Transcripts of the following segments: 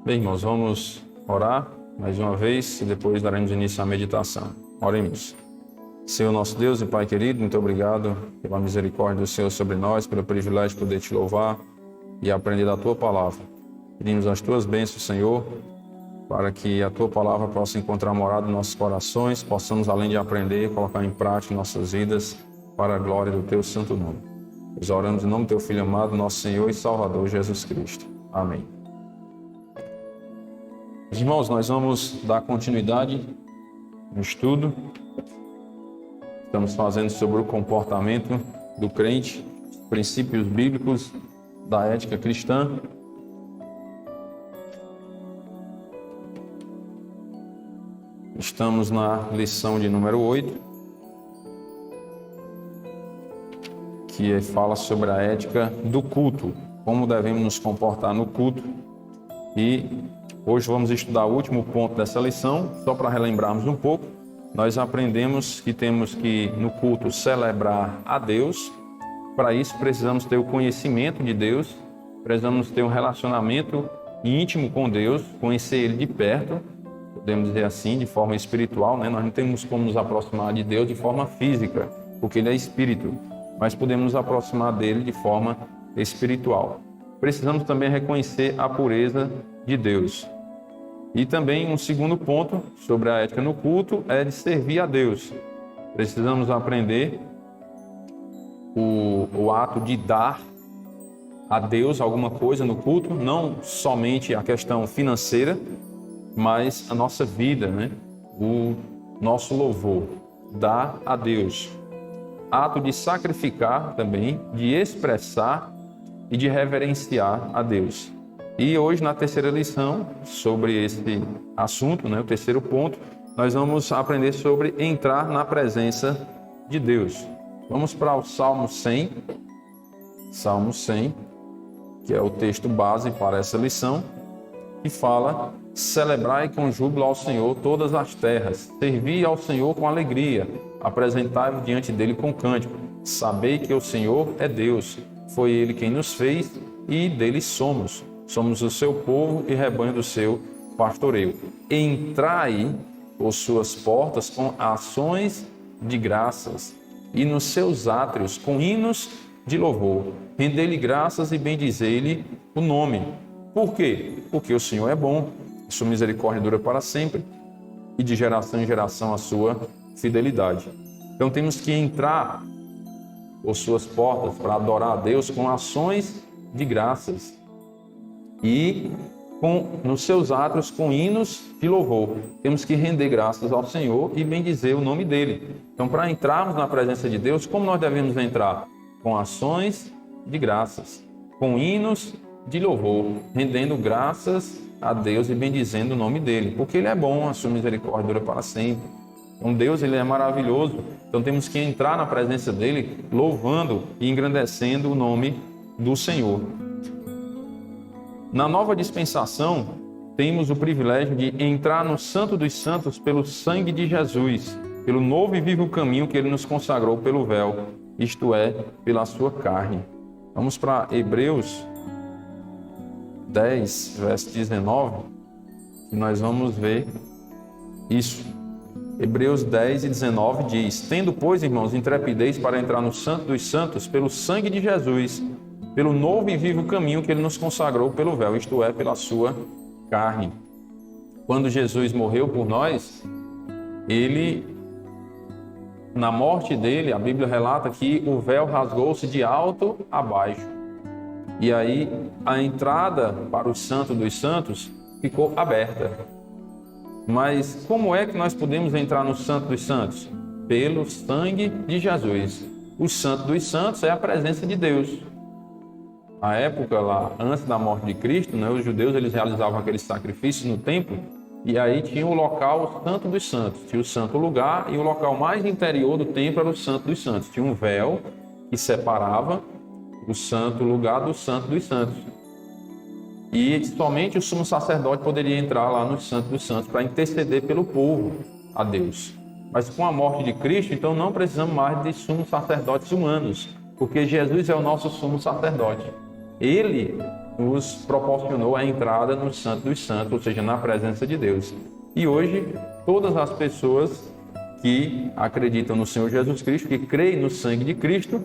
Bem, irmãos, vamos orar mais uma vez e depois daremos início à meditação. Oremos. Senhor nosso Deus e Pai querido, muito obrigado pela misericórdia do Senhor sobre nós, pelo privilégio de poder te louvar e aprender da Tua Palavra. Pedimos as Tuas bênçãos, Senhor, para que a Tua Palavra possa encontrar morada em nossos corações, possamos, além de aprender, colocar em prática em nossas vidas, para a glória do Teu santo nome. Nós oramos em nome do Teu Filho amado, nosso Senhor e Salvador, Jesus Cristo. Amém. Irmãos, nós vamos dar continuidade no estudo. Estamos fazendo sobre o comportamento do crente, princípios bíblicos da ética cristã. Estamos na lição de número 8, que fala sobre a ética do culto, como devemos nos comportar no culto. E hoje vamos estudar o último ponto dessa lição, só para relembrarmos um pouco. Nós aprendemos que temos que, no culto, celebrar a Deus. Para isso, precisamos ter o conhecimento de Deus, precisamos ter um relacionamento íntimo com Deus, conhecer Ele de perto, podemos dizer assim, de forma espiritual, né? Nós não temos como nos aproximar de Deus de forma física, porque Ele é Espírito, mas podemos nos aproximar dEle de forma espiritual. Precisamos também reconhecer a pureza de Deus. E também um segundo ponto sobre a ética no culto é de servir a Deus. Precisamos aprender o ato de dar a Deus alguma coisa no culto, não somente a questão financeira, mas a nossa vida, né? O nosso louvor, dar a Deus. Ato de sacrificar também, de expressar e de reverenciar a Deus. E hoje, na terceira lição, sobre esse assunto, né, o terceiro ponto, nós vamos aprender sobre entrar na presença de Deus. Vamos para o Salmo 100, que é o texto base para essa lição, que fala: celebrai com júbilo ao Senhor todas as terras, servi ao Senhor com alegria, apresentai-vos diante dele com cântico, sabei que o Senhor é Deus, foi Ele quem nos fez e dele somos. Somos o seu povo e rebanho do seu pastoreio. Entrai por suas portas com ações de graças e nos seus átrios com hinos de louvor. Rendei-lhe graças e bendizei-lhe o nome. Por quê? Porque o Senhor é bom, sua misericórdia dura para sempre e de geração em geração a sua fidelidade. Então temos que entrar por suas portas para adorar a Deus com ações de graças e nos seus átrios com hinos de louvor. Temos que render graças ao Senhor e bendizer o nome dele. Então, para entrarmos na presença de Deus, como nós devemos entrar? Com ações de graças, com hinos de louvor, rendendo graças a Deus e bendizendo o nome dele, porque ele é bom, a sua misericórdia dura para sempre. Então Deus, ele é maravilhoso. Então temos que entrar na presença dele louvando e engrandecendo o nome do Senhor. Na nova dispensação, temos o privilégio de entrar no Santo dos Santos pelo sangue de Jesus, pelo novo e vivo caminho que ele nos consagrou pelo véu, isto é, pela sua carne. Vamos para Hebreus 10, verso 19, e nós vamos ver isso. Hebreus 10 e 19 diz: tendo, pois, irmãos, intrepidez para entrar no Santo dos Santos pelo sangue de Jesus, pelo novo e vivo caminho que ele nos consagrou pelo véu, isto é, pela sua carne. Quando Jesus morreu por nós, ele, na morte dele, a Bíblia relata que o véu rasgou-se de alto a baixo. E aí a entrada para o Santo dos Santos ficou aberta. Mas como é que nós podemos entrar no Santo dos Santos? Pelo sangue de Jesus. O Santo dos Santos é a presença de Deus. A época lá, antes da morte de Cristo, né, os judeus eles realizavam aqueles sacrifícios no templo, e aí tinha o local Santo dos Santos, tinha o santo lugar, e o local mais interior do templo era o Santo dos Santos. Tinha um véu que separava o santo lugar do Santo dos Santos. E somente o sumo sacerdote poderia entrar lá no Santo dos Santos para interceder pelo povo a Deus. Mas com a morte de Cristo, então não precisamos mais de sumos sacerdotes humanos, porque Jesus é o nosso sumo sacerdote. Ele nos proporcionou a entrada no Santo dos Santos, ou seja, na presença de Deus. E hoje, todas as pessoas que acreditam no Senhor Jesus Cristo, que creem no sangue de Cristo,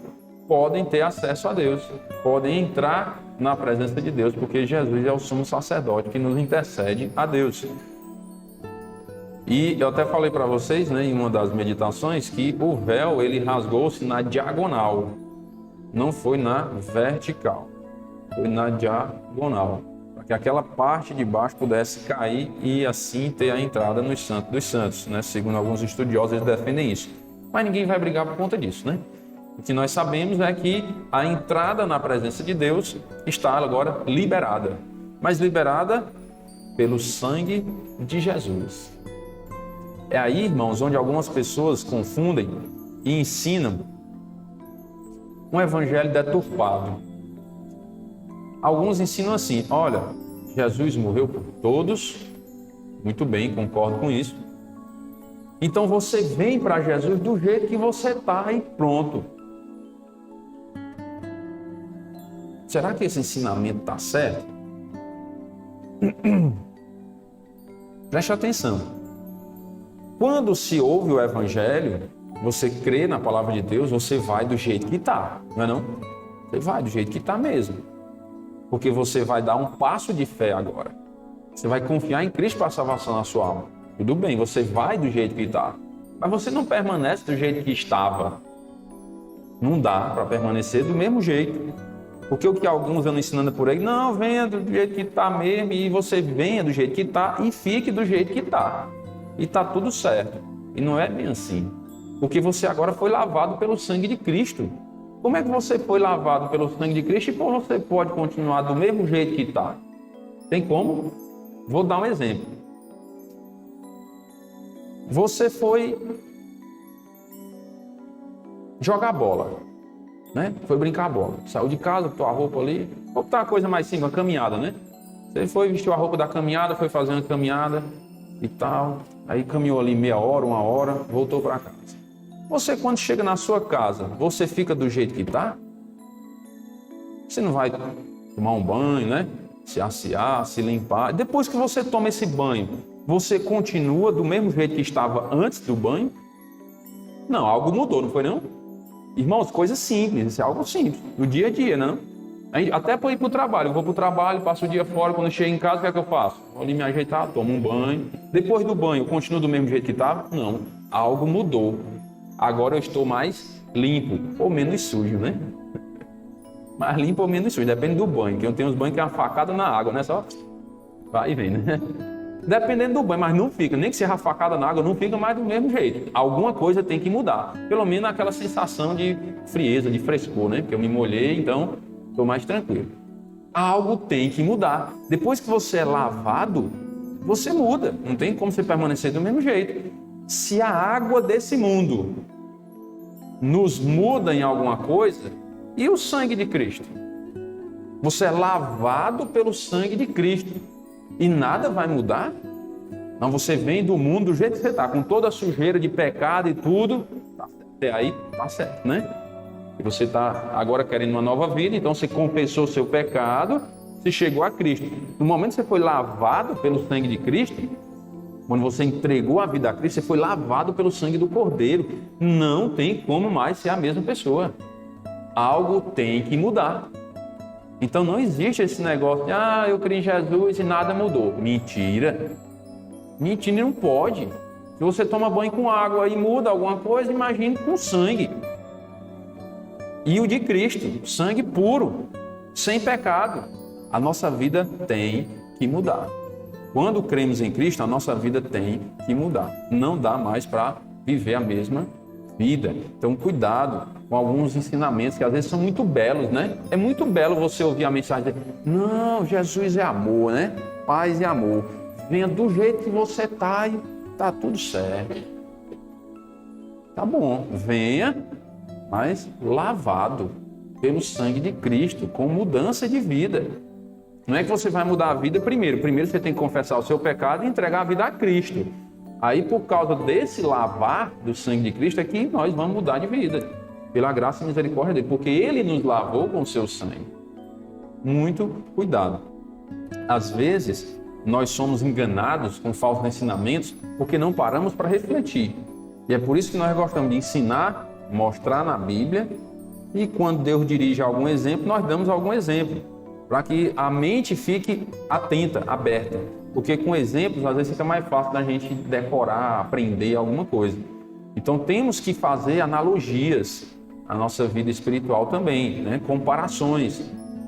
podem ter acesso a Deus, podem entrar na presença de Deus, porque Jesus é o sumo sacerdote que nos intercede a Deus. E eu até falei para vocês, em uma das meditações, que o véu ele rasgou-se na diagonal, não foi na vertical, foi na diagonal, para que aquela parte de baixo pudesse cair e assim ter a entrada no Santo dos Santos, Segundo alguns estudiosos, eles defendem isso. Mas ninguém vai brigar por conta disso, O que nós sabemos é que a entrada na presença de Deus está agora liberada, mas liberada pelo sangue de Jesus. É aí, irmãos, onde algumas pessoas confundem e ensinam um evangelho deturpado. Alguns ensinam assim: olha, Jesus morreu por todos, muito bem, concordo com isso. Então você vem para Jesus do jeito que você está e pronto. Será que esse ensinamento está certo? Preste atenção. Quando se ouve o Evangelho, você crê na palavra de Deus, você vai do jeito que está, não é não? Você vai do jeito que está mesmo. Porque você vai dar um passo de fé agora. Você vai confiar em Cristo para a salvação da sua alma. Tudo bem, você vai do jeito que está. Mas você não permanece do jeito que estava. Não dá para permanecer do mesmo jeito. Porque o que alguns andam ensinando por aí, não, venha do jeito que está mesmo, e você venha do jeito que está e fique do jeito que está. E está tudo certo. E não é bem assim. Porque você agora foi lavado pelo sangue de Cristo. Como é que você foi lavado pelo sangue de Cristo e você pode continuar do mesmo jeito que está? Tem como? Vou dar um exemplo. Você foi jogar bola, Foi brincar bola. Saiu de casa, botou a roupa ali. Vou botar uma coisa mais simples, uma caminhada, Você foi, vestiu a roupa da caminhada, foi fazer uma caminhada e tal. Aí caminhou ali meia hora, uma hora, voltou para casa. Você, quando chega na sua casa, você fica do jeito que está? Você não vai tomar um banho, Se assear, se limpar. Depois que você toma esse banho, você continua do mesmo jeito que estava antes do banho? Não, algo mudou, não foi não? Irmãos, coisa simples, isso é algo simples, do dia a dia, não? Até para ir para o trabalho, eu vou para o trabalho, passo o dia fora, quando eu chego em casa, o que é que eu faço? Vou ali me ajeitar, tomo um banho. Depois do banho, eu continuo do mesmo jeito que estava? Não, algo mudou. Agora eu estou mais limpo, ou menos sujo, Mais limpo ou menos sujo, depende do banho, que eu tenho uns banhos que é uma facada na água, Só vai e vem, Dependendo do banho, mas não fica, nem que seja facada na água, não fica mais do mesmo jeito. Alguma coisa tem que mudar, pelo menos aquela sensação de frieza, de frescor, Porque eu me molhei, então estou mais tranquilo. Algo tem que mudar. Depois que você é lavado, você muda. Não tem como você permanecer do mesmo jeito. Se a água desse mundo nos muda em alguma coisa, e o sangue de Cristo? Você é lavado pelo sangue de Cristo e nada vai mudar? Não, você vem do mundo do jeito que você está, com toda a sujeira de pecado e tudo. Até aí tá certo, E você está agora querendo uma nova vida, então você confessou seu pecado, você chegou a Cristo. No momento que você foi lavado pelo sangue de Cristo, quando você entregou a vida a Cristo, você foi lavado pelo sangue do Cordeiro. Não tem como mais ser a mesma pessoa. Algo tem que mudar. Então não existe esse negócio de eu criei em Jesus e nada mudou. Mentira. Mentira, não pode. Se você toma banho com água e muda alguma coisa, imagine com sangue. E o de Cristo, sangue puro, sem pecado. A nossa vida tem que mudar. Quando cremos em Cristo, a nossa vida tem que mudar. Não dá mais para viver a mesma vida. Então, cuidado com alguns ensinamentos que às vezes são muito belos, É muito belo você ouvir a mensagem de não, Jesus é amor, Paz e amor. Venha do jeito que você está e está tudo certo. Tá bom, venha, mas lavado pelo sangue de Cristo, com mudança de vida. Não é que você vai mudar a vida primeiro. Primeiro você tem que confessar o seu pecado e entregar a vida a Cristo. Aí, por causa desse lavar do sangue de Cristo, é que nós vamos mudar de vida. Pela graça e misericórdia dele. Porque ele nos lavou com o seu sangue. muito cuidado. Às vezes, nós somos enganados com falsos ensinamentos porque não paramos para refletir. E é por isso que nós gostamos de ensinar, mostrar na Bíblia, e quando Deus dirige algum exemplo, nós damos algum exemplo, para que a mente fique atenta, aberta. Porque com exemplos, às vezes fica mais fácil da gente decorar, aprender alguma coisa. Então temos que fazer analogias à nossa vida espiritual também, né? Comparações,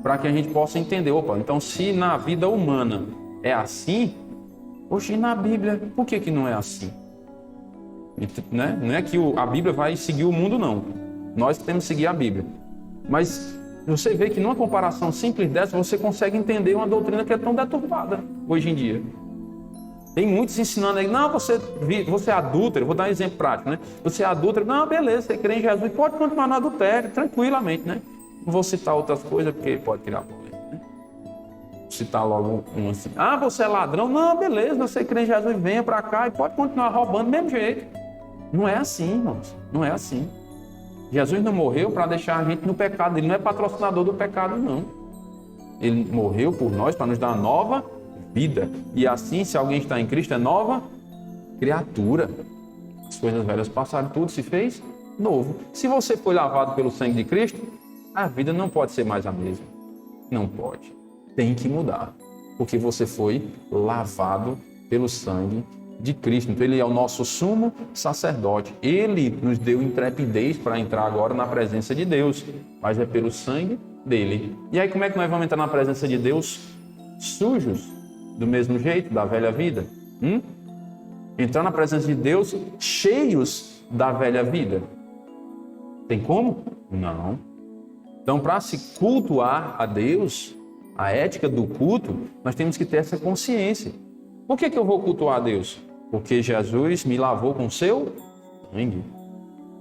para que a gente possa entender, opa, então se na vida humana é assim, hoje na Bíblia, por que não é assim? Né? Não é que a Bíblia vai seguir o mundo, não. Nós temos que seguir a Bíblia. Mas você vê que numa comparação simples dessa, você consegue entender uma doutrina que é tão deturpada hoje em dia. Tem muitos ensinando aí, não, você é adúltero, vou dar um exemplo prático, né? Você é adúltero, não, beleza, você crê em Jesus, pode continuar no adultério, tranquilamente, né? Não vou citar outras coisas, porque pode criar problema, né? Vou citar logo um assim, ah, você é ladrão, não, beleza, você crê em Jesus, venha pra cá e pode continuar roubando do mesmo jeito. Não é assim, irmãos, não é assim. Jesus não morreu para deixar a gente no pecado, ele não é patrocinador do pecado, não. Ele morreu por nós para nos dar nova vida. E assim, se alguém está em Cristo, é nova criatura. As coisas velhas passaram, tudo se fez novo. Se você foi lavado pelo sangue de Cristo, a vida não pode ser mais a mesma. Não pode. Tem que mudar. Porque você foi lavado pelo sangue de Cristo. Então ele é o nosso sumo sacerdote. Ele nos deu intrepidez para entrar agora na presença de Deus. Mas é pelo sangue dele. E aí como é que nós vamos entrar na presença de Deus? Sujos, do mesmo jeito, da velha vida. Entrar na presença de Deus cheios da velha vida. Tem como? Não. Então, para se cultuar a Deus, a ética do culto, nós temos que ter essa consciência. Por que eu vou cultuar a Deus? Porque Jesus me lavou com seu sangue.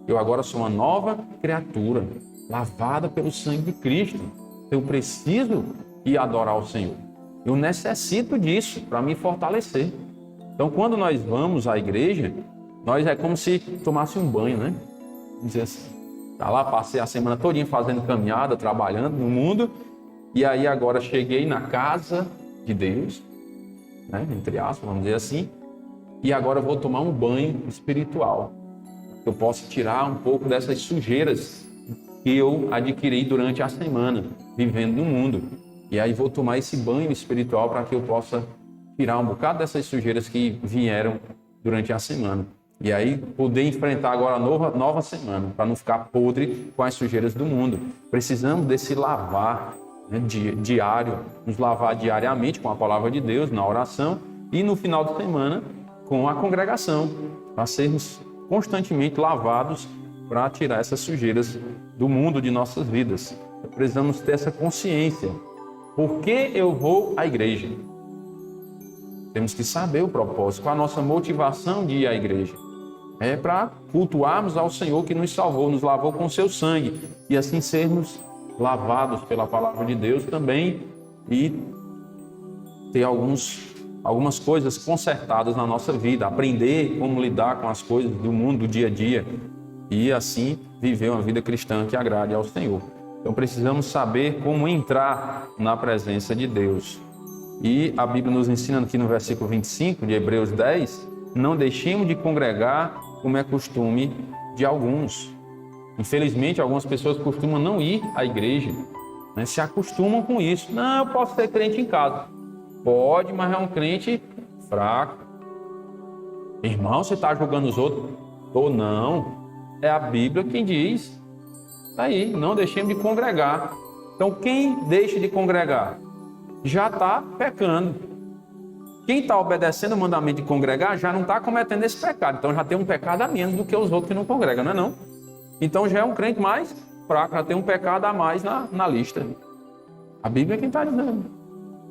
Eu agora sou uma nova criatura, lavada pelo sangue de Cristo. Eu preciso ir adorar o Senhor. Eu necessito disso para me fortalecer. Então, quando nós vamos à igreja, nós é como se tomasse um banho, né? Vamos dizer assim. Tá lá, passei a semana todinha fazendo caminhada, trabalhando no mundo, e aí agora cheguei na casa de Deus, né? Entre aspas, vamos dizer assim, e agora vou tomar um banho espiritual. Eu posso tirar um pouco dessas sujeiras que eu adquiri durante a semana, vivendo no mundo. E aí vou tomar esse banho espiritual para que eu possa tirar um bocado dessas sujeiras que vieram durante a semana. E aí poder enfrentar agora a nova semana, para não ficar podre com as sujeiras do mundo. Precisamos desse lavar, né, diário, nos lavar diariamente com a palavra de Deus, na oração, e no final de semana com a congregação, para sermos constantemente lavados para tirar essas sujeiras do mundo de nossas vidas. Precisamos ter essa consciência. Por que eu vou à igreja? Temos que saber o propósito, qual a nossa motivação de ir à igreja. É para cultuarmos ao Senhor que nos salvou, nos lavou com seu sangue, e assim sermos lavados pela palavra de Deus também e ter algumas coisas consertadas na nossa vida, aprender como lidar com as coisas do mundo, do dia a dia, e assim viver uma vida cristã que agrade ao Senhor. Então precisamos saber como entrar na presença de Deus. E a Bíblia nos ensina aqui no versículo 25 de Hebreus 10, não deixemos de congregar como é costume de alguns. Infelizmente, algumas pessoas costumam não ir à igreja, né? Se acostumam com isso. Não, eu posso ser crente em casa. Pode, mas é um crente fraco. Irmão, você está julgando os outros? Ou não. É a Bíblia quem diz. Aí, não deixemos de congregar. Então, quem deixa de congregar já está pecando. Quem está obedecendo o mandamento de congregar já não está cometendo esse pecado. Então, já tem um pecado a menos do que os outros que não congregam, não é não? Então, já é um crente mais fraco, já tem um pecado a mais na lista. A Bíblia é quem está dizendo.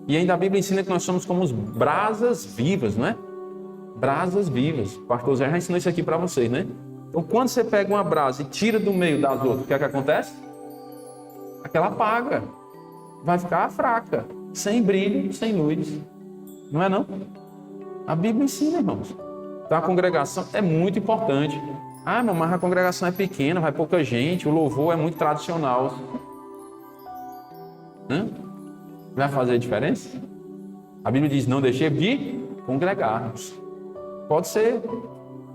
E ainda a Bíblia ensina que nós somos como os brasas vivas, não é? Brasas vivas. O pastor Zé já ensinou isso aqui para vocês, né? Então, quando você pega uma brasa e tira do meio das outras, o que é que acontece? Aquela apaga. Vai ficar fraca, sem brilho, sem luz. Não é não? A Bíblia ensina, irmãos. Então, a congregação é muito importante. Ah, mas a congregação é pequena, vai pouca gente, o louvor é muito tradicional. Vai fazer diferença? A Bíblia diz, não deixe de congregar-nos. Pode ser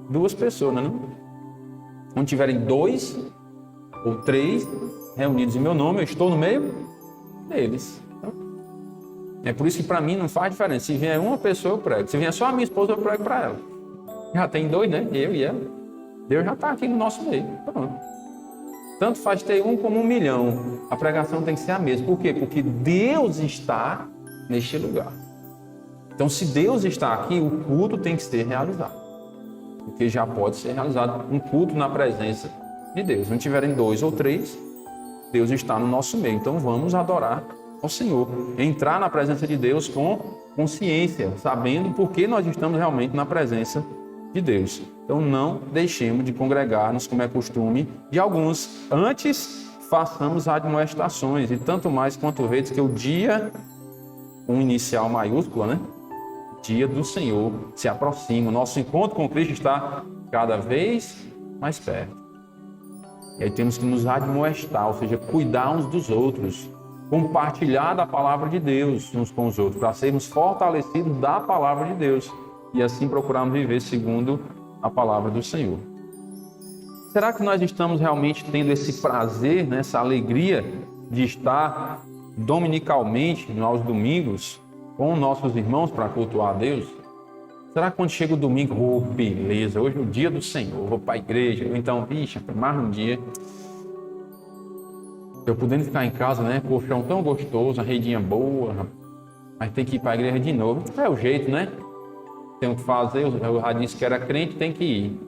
2 pessoas, não? Onde tiverem 2 ou 3 reunidos em meu nome, eu estou no meio deles. Então, é por isso que para mim não faz diferença. Se vier uma pessoa, eu prego. Se vier só a minha esposa, eu prego para ela. Já tem 2, né? Eu e ela. Deus já está aqui no nosso meio. Pronto. Tanto faz ter 1 como 1 milhão. A pregação tem que ser a mesma. Por quê? Porque Deus está neste lugar. Então, se Deus está aqui, o culto tem que ser realizado. Porque já pode ser realizado um culto na presença de Deus. Se não tiverem 2 ou 3, Deus está no nosso meio. Então, vamos adorar ao Senhor. Entrar na presença de Deus com consciência, sabendo por que nós estamos realmente na presença de Deus. Então, não deixemos de congregar-nos, como é costume de alguns. Antes, façamos admoestações, e tanto mais quanto vezes que o dia, um inicial maiúsculo, né? Dia do Senhor se aproxima. O nosso encontro com Cristo está cada vez mais perto. E aí temos que nos admoestar, ou seja, cuidar uns dos outros, compartilhar da palavra de Deus uns com os outros, para sermos fortalecidos da palavra de Deus e assim procurarmos viver segundo a palavra do Senhor. Será que nós estamos realmente tendo esse prazer, né, essa alegria de estar dominicalmente, aos domingos, com nossos irmãos para cultuar a Deus? Será que quando chega o domingo, beleza, hoje é o dia do Senhor, vou para a igreja, ou então, mais um dia, eu podendo ficar em casa, né, colchão tão gostoso, a redinha boa, mas tem que ir para a igreja de novo. É o jeito, né? Tem o que fazer, eu já disse que era crente, tem que ir.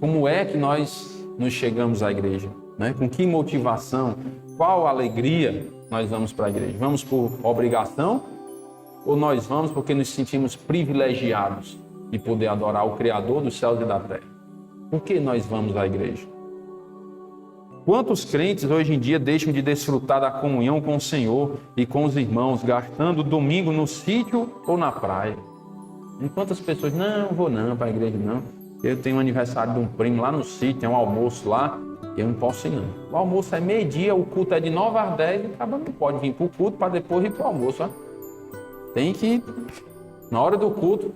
Como é que nós nos chegamos à igreja? Né? Com que motivação? Qual alegria nós vamos para a igreja? Vamos por obrigação ou nós vamos porque nos sentimos privilegiados de poder adorar o Criador dos céus e da terra? Por que nós vamos à igreja? Quantos crentes hoje em dia deixam de desfrutar da comunhão com o Senhor e com os irmãos, gastando o domingo no sítio ou na praia? E quantas pessoas, não vou não para a igreja não, eu tenho um aniversário de um primo lá no sítio, tem um almoço lá, eu não posso ir não. O almoço é meio-dia, o culto é de 9 às 10, e acaba não pode vir para o culto para depois ir para o almoço. Ó. Tem que, na hora do culto,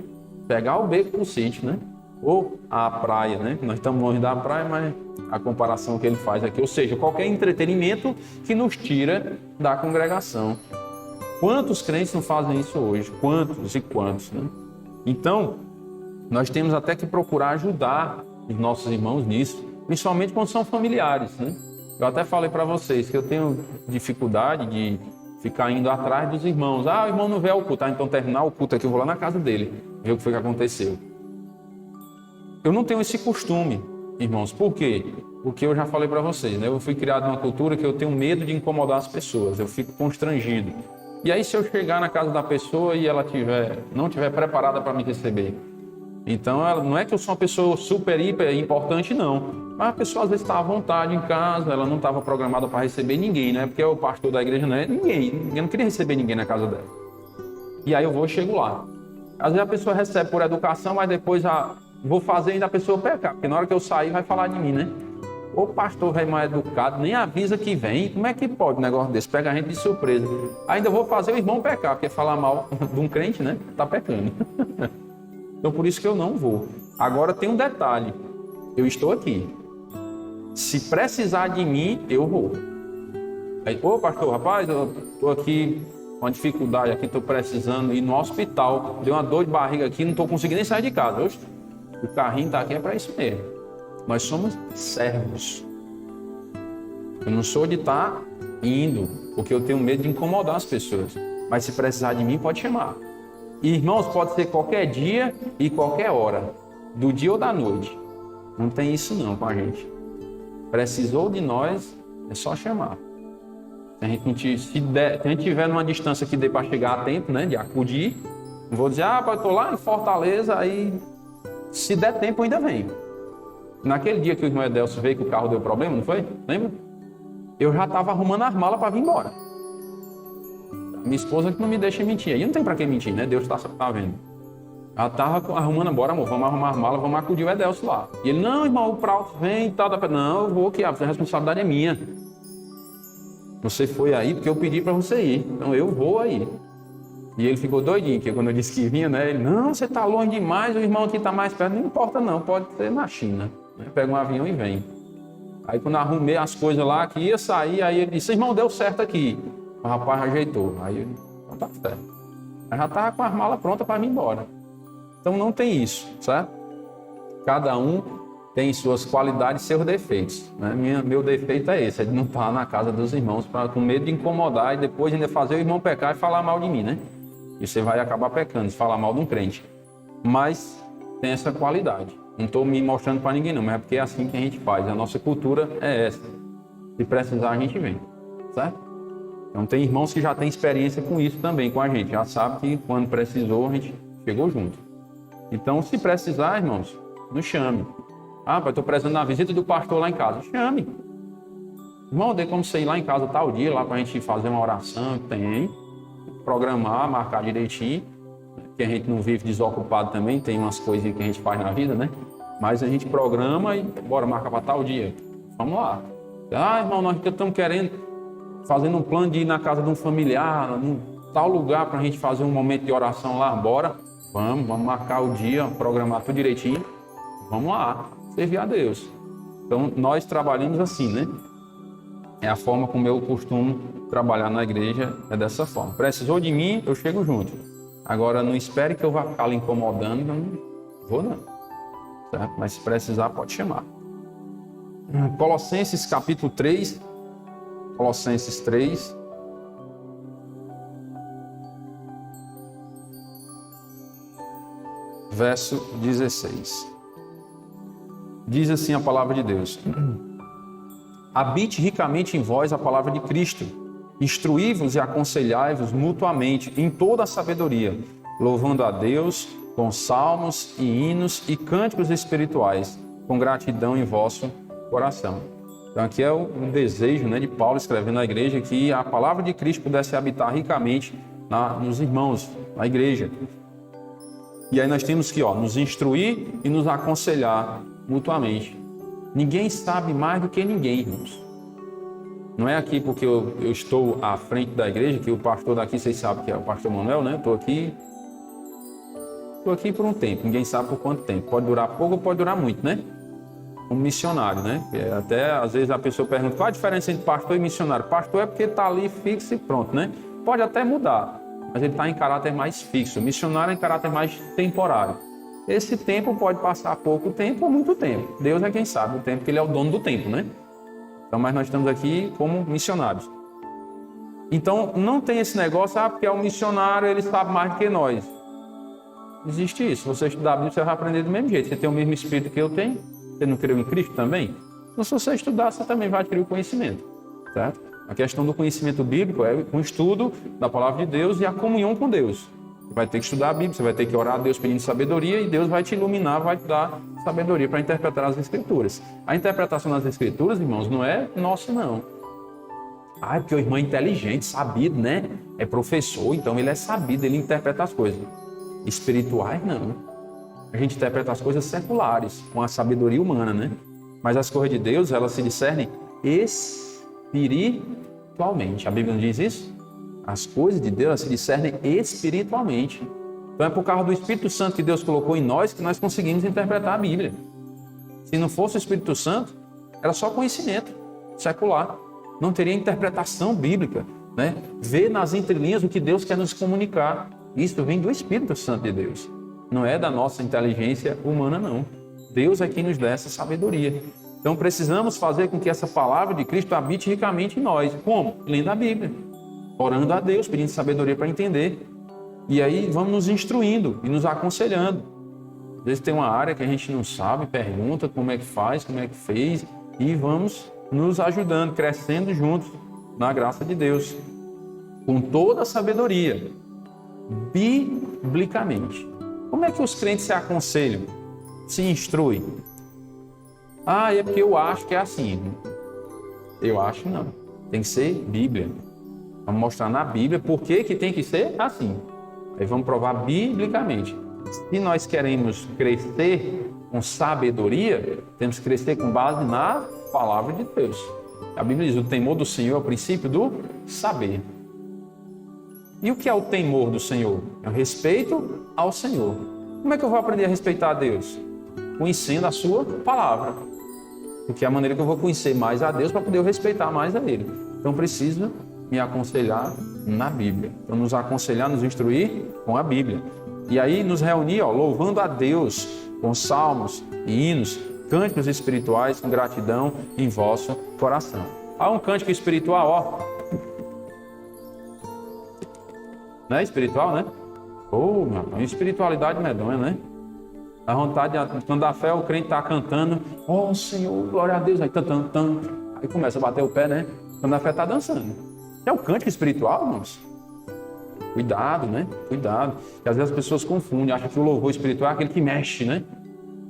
pegar o beco para o sítio, né? Ou a praia, né? Nós estamos longe da praia, mas a comparação que ele faz aqui, ou seja, qualquer entretenimento que nos tira da congregação. Quantos crentes não fazem isso hoje? Quantos e quantos, né? Então, nós temos até que procurar ajudar os nossos irmãos nisso, principalmente quando são familiares, né? Eu até falei para vocês que eu tenho dificuldade de ficar indo atrás dos irmãos. Ah, o irmão não veio ao culto, então terminar o culto aqui, eu vou lá na casa dele, ver o que foi que aconteceu. Eu não tenho esse costume, irmãos. Por quê? Porque eu já falei para vocês, né? Eu fui criado numa cultura que eu tenho medo de incomodar as pessoas, eu fico constrangido. E aí se eu chegar na casa da pessoa e ela não estiver preparada para me receber, então ela, não é que eu sou uma pessoa super, hiper importante, não. Mas a pessoa às vezes está à vontade em casa, ela não estava programada para receber ninguém, né? Porque o pastor da igreja não é ninguém, eu não queria receber ninguém na casa dela. E aí eu chego lá. Às vezes a pessoa recebe por educação, mas depois vou fazer ainda a pessoa pecar, porque na hora que eu sair vai falar de mim, né? O pastor é mal educado, nem avisa que vem, como é que pode um negócio desse? Pega a gente de surpresa. Ainda vou fazer o irmão pecar, porque falar mal de um crente, né? Tá pecando. Então por isso que eu não vou. Agora tem um detalhe, eu estou aqui. Se precisar de mim, eu vou. Aí, pastor, rapaz, eu estou aqui com uma dificuldade aqui, estou precisando ir no hospital, deu uma dor de barriga aqui, não estou conseguindo nem sair de casa. Oxe, o carrinho está aqui é para isso mesmo. Nós somos servos. Eu não sou de estar indo, porque eu tenho medo de incomodar as pessoas. Mas se precisar de mim, pode chamar. E, irmãos, pode ser qualquer dia e qualquer hora, do dia ou da noite. Não tem isso não com a gente. Precisou de nós, é só chamar. Se a gente estiver numa distância que dê para chegar a tempo, né, de acudir, não vou dizer, eu estou lá em Fortaleza, aí se der tempo eu ainda venho. Naquele dia que o irmão Edelcio veio que o carro deu problema, não foi? Lembra? Eu já estava arrumando as malas para vir embora. Minha esposa que não me deixa mentir. Aí não tem para quem mentir, né? Deus está vendo. Ela estava arrumando, bora amor, vamos arrumar as malas, vamos acudir o Edelcio lá. E ele, não irmão, o Prauto vem e tal. Não, eu vou que a responsabilidade é minha. Você foi aí porque eu pedi para você ir, então eu vou aí. E ele ficou doidinho, porque quando eu disse que vinha, né? Ele, não, você está longe demais, o irmão aqui está mais perto. Não importa não, pode ser na China. Pega um avião e vem. Aí quando eu arrumei as coisas lá, que ia sair, aí ele disse, irmão, deu certo aqui. O rapaz ajeitou. Aí ele, então tá certo. Aí já estava com as malas prontas para ir embora. Então não tem isso, certo? Cada um tem suas qualidades e seus defeitos. Né? Meu defeito é esse, é de não estar na casa dos irmãos com medo de incomodar e depois ainda fazer o irmão pecar e falar mal de mim, né? E você vai acabar pecando, se falar mal de um crente. Mas tem essa qualidade. Não estou me mostrando para ninguém não, mas é porque é assim que a gente faz. A nossa cultura é essa. Se precisar, a gente vem, certo? Então tem irmãos que já têm experiência com isso também, com a gente. Já sabe que quando precisou, a gente chegou junto. Então, se precisar, irmãos, nos chame. Ah, pai, estou precisando da visita do pastor lá em casa. Chame. Irmão, tem como você ir lá em casa tal dia, lá para a gente fazer uma oração? Tem. Programar, marcar direitinho. Que a gente não vive desocupado também, tem umas coisinhas que a gente faz na vida, né? Mas a gente programa e bora marcar para tal dia. Vamos lá. Ah, irmão, nós estamos querendo, fazendo um plano de ir na casa de um familiar, num tal lugar para a gente fazer um momento de oração lá. Bora. Vamos marcar o dia, programar tudo direitinho. Vamos lá, servir a Deus. Então, nós trabalhamos assim, né? É a forma como eu costumo trabalhar na igreja, é dessa forma. Precisou de mim, eu chego junto. Agora, não espere que eu vá ficar lhe incomodando, não vou não. Certo? Mas se precisar, pode chamar. Colossenses capítulo 3. Colossenses 3. Verso 16. Diz assim a palavra de Deus. Habite ricamente em vós a palavra de Cristo. Instruí-vos e aconselhai-vos mutuamente em toda a sabedoria, louvando a Deus com salmos e hinos e cânticos espirituais, com gratidão em vosso coração. Então aqui é o desejo, né, de Paulo escrevendo à igreja que a palavra de Cristo pudesse habitar ricamente nos irmãos, na igreja. E aí nós temos que nos instruir e nos aconselhar mutuamente. Ninguém sabe mais do que ninguém, irmãos. Não é aqui porque eu estou à frente da igreja, que o pastor daqui, vocês sabem que é o pastor Manuel, né? Estou aqui por um tempo, ninguém sabe por quanto tempo. Pode durar pouco ou pode durar muito, né? Como missionário, né? Até às vezes a pessoa pergunta qual a diferença entre pastor e missionário. Pastor é porque está ali fixo e pronto, né? Pode até mudar, mas ele está em caráter mais fixo. Missionário é em caráter mais temporário. Esse tempo pode passar pouco tempo ou muito tempo. Deus é quem sabe o tempo, que ele é o dono do tempo, né? Então, mas nós estamos aqui como missionários. Então, não tem esse negócio, porque é um missionário, ele sabe mais do que nós. Existe isso. Se você estudar a Bíblia, você vai aprender do mesmo jeito. Você tem o mesmo espírito que eu tenho. Você não creu em Cristo também? Então, se você estudar, você também vai adquirir o conhecimento. Certo? A questão do conhecimento bíblico é o estudo da palavra de Deus e a comunhão com Deus. Você vai ter que estudar a Bíblia, você vai ter que orar a Deus pedindo sabedoria e Deus vai te iluminar, vai te dar sabedoria para interpretar as Escrituras. A interpretação das Escrituras, irmãos, não é nossa, não. É porque o irmão é inteligente, sabido, né? É professor, então ele é sabido, ele interpreta as coisas. Espirituais, não. A gente interpreta as coisas seculares, com a sabedoria humana, né? Mas as coisas de Deus, elas se discernem espiritualmente. A Bíblia não diz isso? As coisas de Deus se discernem espiritualmente. Então é por causa do Espírito Santo que Deus colocou em nós que nós conseguimos interpretar a Bíblia. Se não fosse o Espírito Santo, era só conhecimento secular. Não teria interpretação bíblica, né? Ver nas entrelinhas o que Deus quer nos comunicar. Isso vem do Espírito Santo de Deus. Não é da nossa inteligência humana, não. Deus é quem nos dá essa sabedoria. Então precisamos fazer com que essa palavra de Cristo habite ricamente em nós. Como? Lendo a Bíblia. Orando a Deus, pedindo sabedoria para entender. E aí vamos nos instruindo e nos aconselhando. Às vezes tem uma área que a gente não sabe, pergunta como é que faz, como é que fez, e vamos nos ajudando, crescendo juntos na graça de Deus. Com toda a sabedoria, biblicamente. Como é que os crentes se aconselham? Se instruem? É porque eu acho que é assim. Eu acho não. Tem que ser Bíblia. Vamos mostrar na Bíblia por que tem que ser assim. Aí vamos provar biblicamente. Se nós queremos crescer com sabedoria, temos que crescer com base na palavra de Deus. A Bíblia diz: o temor do Senhor é o princípio do saber. E o que é o temor do Senhor? É o respeito ao Senhor. Como é que eu vou aprender a respeitar a Deus? Conhecendo a sua palavra. Porque é a maneira que eu vou conhecer mais a Deus para poder eu respeitar mais a Ele. Então preciso me aconselhar na Bíblia. Então nos aconselhar, nos instruir com a Bíblia. E aí nos reunir, louvando a Deus com salmos e hinos, cânticos espirituais com gratidão em vosso coração. Há um cântico espiritual, não é espiritual, né? Uma espiritualidade medonha, né? A vontade, quando dá fé, o crente está cantando, Senhor, glória a Deus, aí aí começa a bater o pé, né? Quando a fé está dançando. É um cântico espiritual, irmãos? Cuidado, né? Cuidado. Porque às vezes as pessoas confundem, acham que o louvor espiritual é aquele que mexe, né?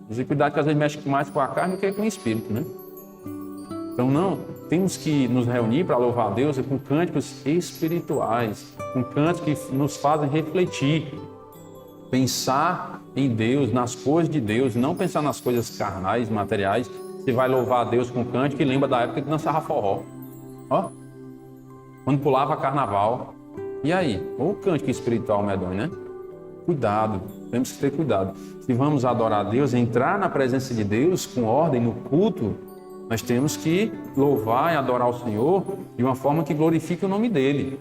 Mas cuidado que às vezes mexe mais com a carne do que com o espírito, né? Então não, temos que nos reunir para louvar a Deus com cânticos espirituais, com cânticos que nos fazem refletir, pensar em Deus, nas coisas de Deus, não pensar nas coisas carnais, materiais. Você vai louvar a Deus com cântico e lembra da época que dançava forró. Quando pulava carnaval. E aí? O cântico espiritual medonho, né? Cuidado, temos que ter cuidado. Se vamos adorar a Deus, entrar na presença de Deus com ordem no culto, nós temos que louvar e adorar o Senhor de uma forma que glorifique o nome dEle.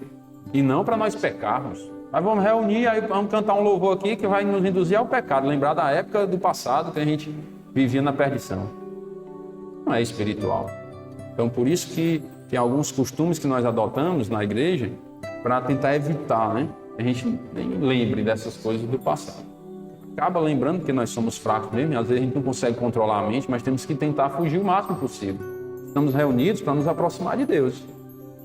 E não para nós pecarmos. Mas vamos reunir, aí vamos cantar um louvor aqui que vai nos induzir ao pecado. Lembrar da época do passado que a gente vivia na perdição. Não é espiritual. Então por isso que tem alguns costumes que nós adotamos na igreja para tentar evitar, né? A gente nem lembre dessas coisas do passado. Acaba lembrando que nós somos fracos mesmo, e às vezes a gente não consegue controlar a mente, mas temos que tentar fugir o máximo possível. Estamos reunidos para nos aproximar de Deus,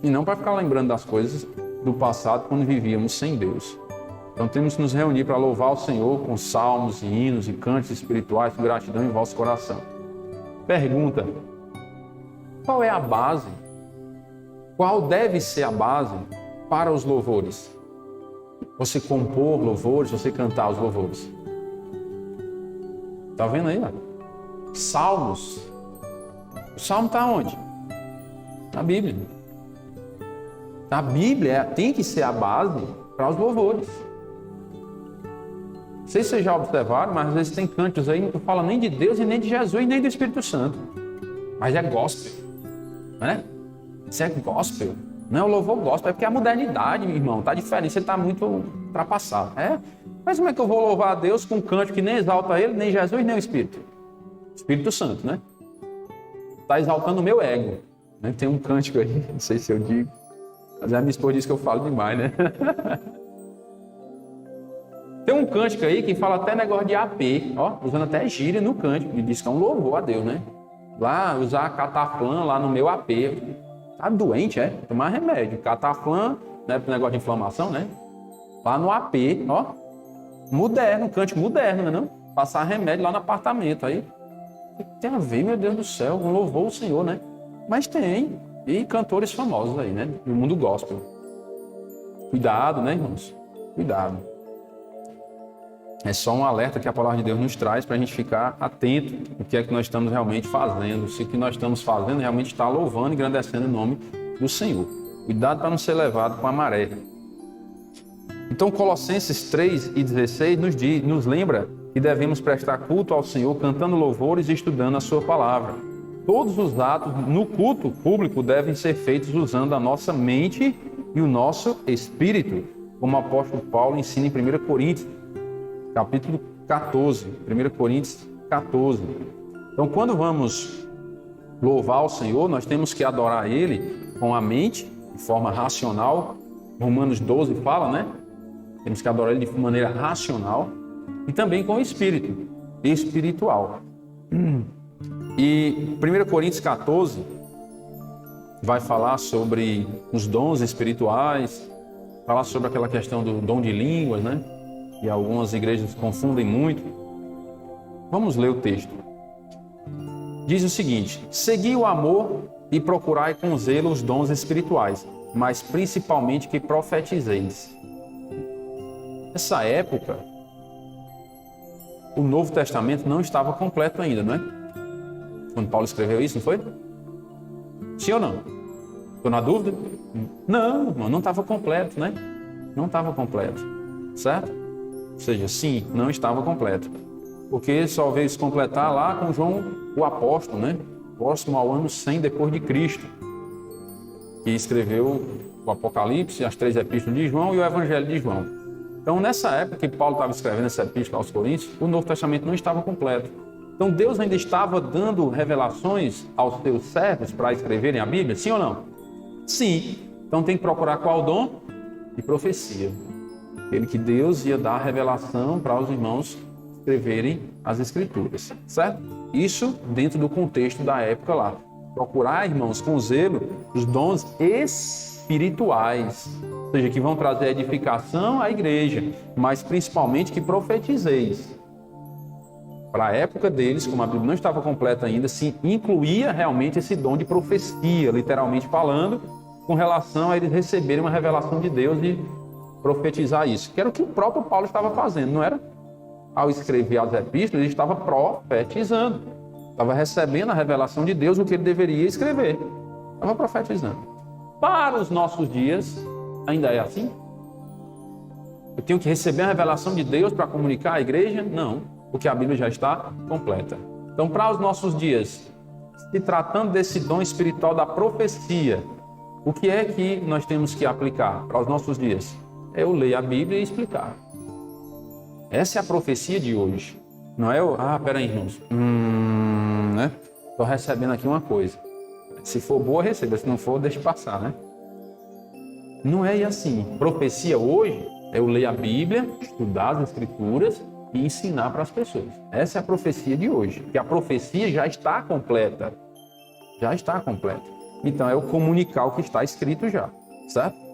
e não para ficar lembrando das coisas do passado quando vivíamos sem Deus. Então temos que nos reunir para louvar o Senhor com salmos e hinos e cantos espirituais com gratidão em vosso coração. Pergunta: qual é a base? Qual deve ser a base para os louvores? Você compor louvores, você cantar os louvores. Tá vendo aí? Salmos. O salmo está onde? Na Bíblia. A Bíblia tem que ser a base para os louvores. Não sei se vocês já observaram, mas às vezes tem cantos aí que não fala nem de Deus, e nem de Jesus, e nem do Espírito Santo. Mas é gospel, né? Isso é gospel. Não é o louvor gospel, é porque a modernidade, meu irmão, está diferente, você está muito ultrapassado. Mas como é que eu vou louvar a Deus com um cântico que nem exalta Ele, nem Jesus, nem o Espírito? Espírito Santo, né? Está exaltando o meu ego. Né? Tem um cântico aí, não sei se eu digo, mas a minha esposa diz que eu falo demais, né? Tem um cântico aí que fala até negócio de AP, usando até gíria no cântico, e diz que é um louvor a Deus, né? Lá, usar cataflã lá no meu AP. Tá doente, tomar remédio. Cataflã, né, pro negócio de inflamação, né? Lá no AP, moderno, cântico moderno, né, não? Passar remédio lá no apartamento, aí. O que tem a ver, meu Deus do céu? Um louvor ao Senhor, né? Mas tem. E cantores famosos aí, né? No mundo gospel. Cuidado, né, irmãos? Cuidado. É só um alerta que a palavra de Deus nos traz para a gente ficar atento ao que é que nós estamos realmente fazendo. Se o que nós estamos fazendo realmente está louvando e engrandecendo o nome do Senhor. Cuidado para não ser levado com a maré. Então, Colossenses 3:16 nos lembra que devemos prestar culto ao Senhor cantando louvores e estudando a sua palavra. Todos os atos no culto público devem ser feitos usando a nossa mente e o nosso espírito, como o apóstolo Paulo ensina em 1 Coríntios, capítulo 14, 1 Coríntios 14. Então, quando vamos louvar o Senhor, nós temos que adorar Ele com a mente, de forma racional. Romanos 12 fala, né? Temos que adorar Ele de maneira racional e também com o espírito, espiritual. E 1 Coríntios 14 vai falar sobre os dons espirituais, falar sobre aquela questão do dom de línguas, né? E algumas igrejas confundem muito. Vamos ler o texto. Diz o seguinte: segui o amor e procurai com zelo os dons espirituais, mas principalmente que profetizeis. Nessa época, o Novo Testamento não estava completo ainda, não é? Quando Paulo escreveu isso, não foi? Sim ou não? Estou na dúvida? Não, irmão, não estava completo, né? Não estava completo, certo? Ou seja, sim, não estava completo. Porque só veio se completar lá com João o apóstolo, né? Próximo ao ano 100 depois de Cristo, que escreveu o Apocalipse, as 3 epístolas de João e o Evangelho de João. Então, nessa época que Paulo estava escrevendo essa epístola aos Coríntios, o Novo Testamento não estava completo. Então, Deus ainda estava dando revelações aos seus servos para escreverem a Bíblia, sim ou não? Sim. Então, tem que procurar qual dom? De profecia. Aquele que Deus ia dar revelação para os irmãos escreverem as Escrituras, certo? Isso dentro do contexto da época lá. Procurar, irmãos, com zelo, os dons espirituais, ou seja, que vão trazer edificação à igreja, mas principalmente que profetizeis. Para a época deles, como a Bíblia não estava completa ainda, se incluía realmente esse dom de profecia, literalmente falando, com relação a eles receberem uma revelação de Deus e profetizar isso, que era o que o próprio Paulo estava fazendo, não era? Ao escrever as epístolas, ele estava profetizando, estava recebendo a revelação de Deus, o que ele deveria escrever, estava profetizando. Para os nossos dias, ainda é assim? Eu tenho que receber a revelação de Deus para comunicar à igreja? Não, porque a Bíblia já está completa. Então, para os nossos dias, se tratando desse dom espiritual da profecia, o que é que nós temos que aplicar para os nossos dias? É eu ler a Bíblia e explicar. Essa é a profecia de hoje. Não é eu, peraí, irmãos. Né? Estou recebendo aqui uma coisa. Se for boa, receba. Se não for, deixe passar, né? Não é assim. Profecia hoje é eu ler a Bíblia, estudar as Escrituras e ensinar para as pessoas. Essa é a profecia de hoje. Porque a profecia já está completa. Já está completa. Então, é eu comunicar o que está escrito já. Certo?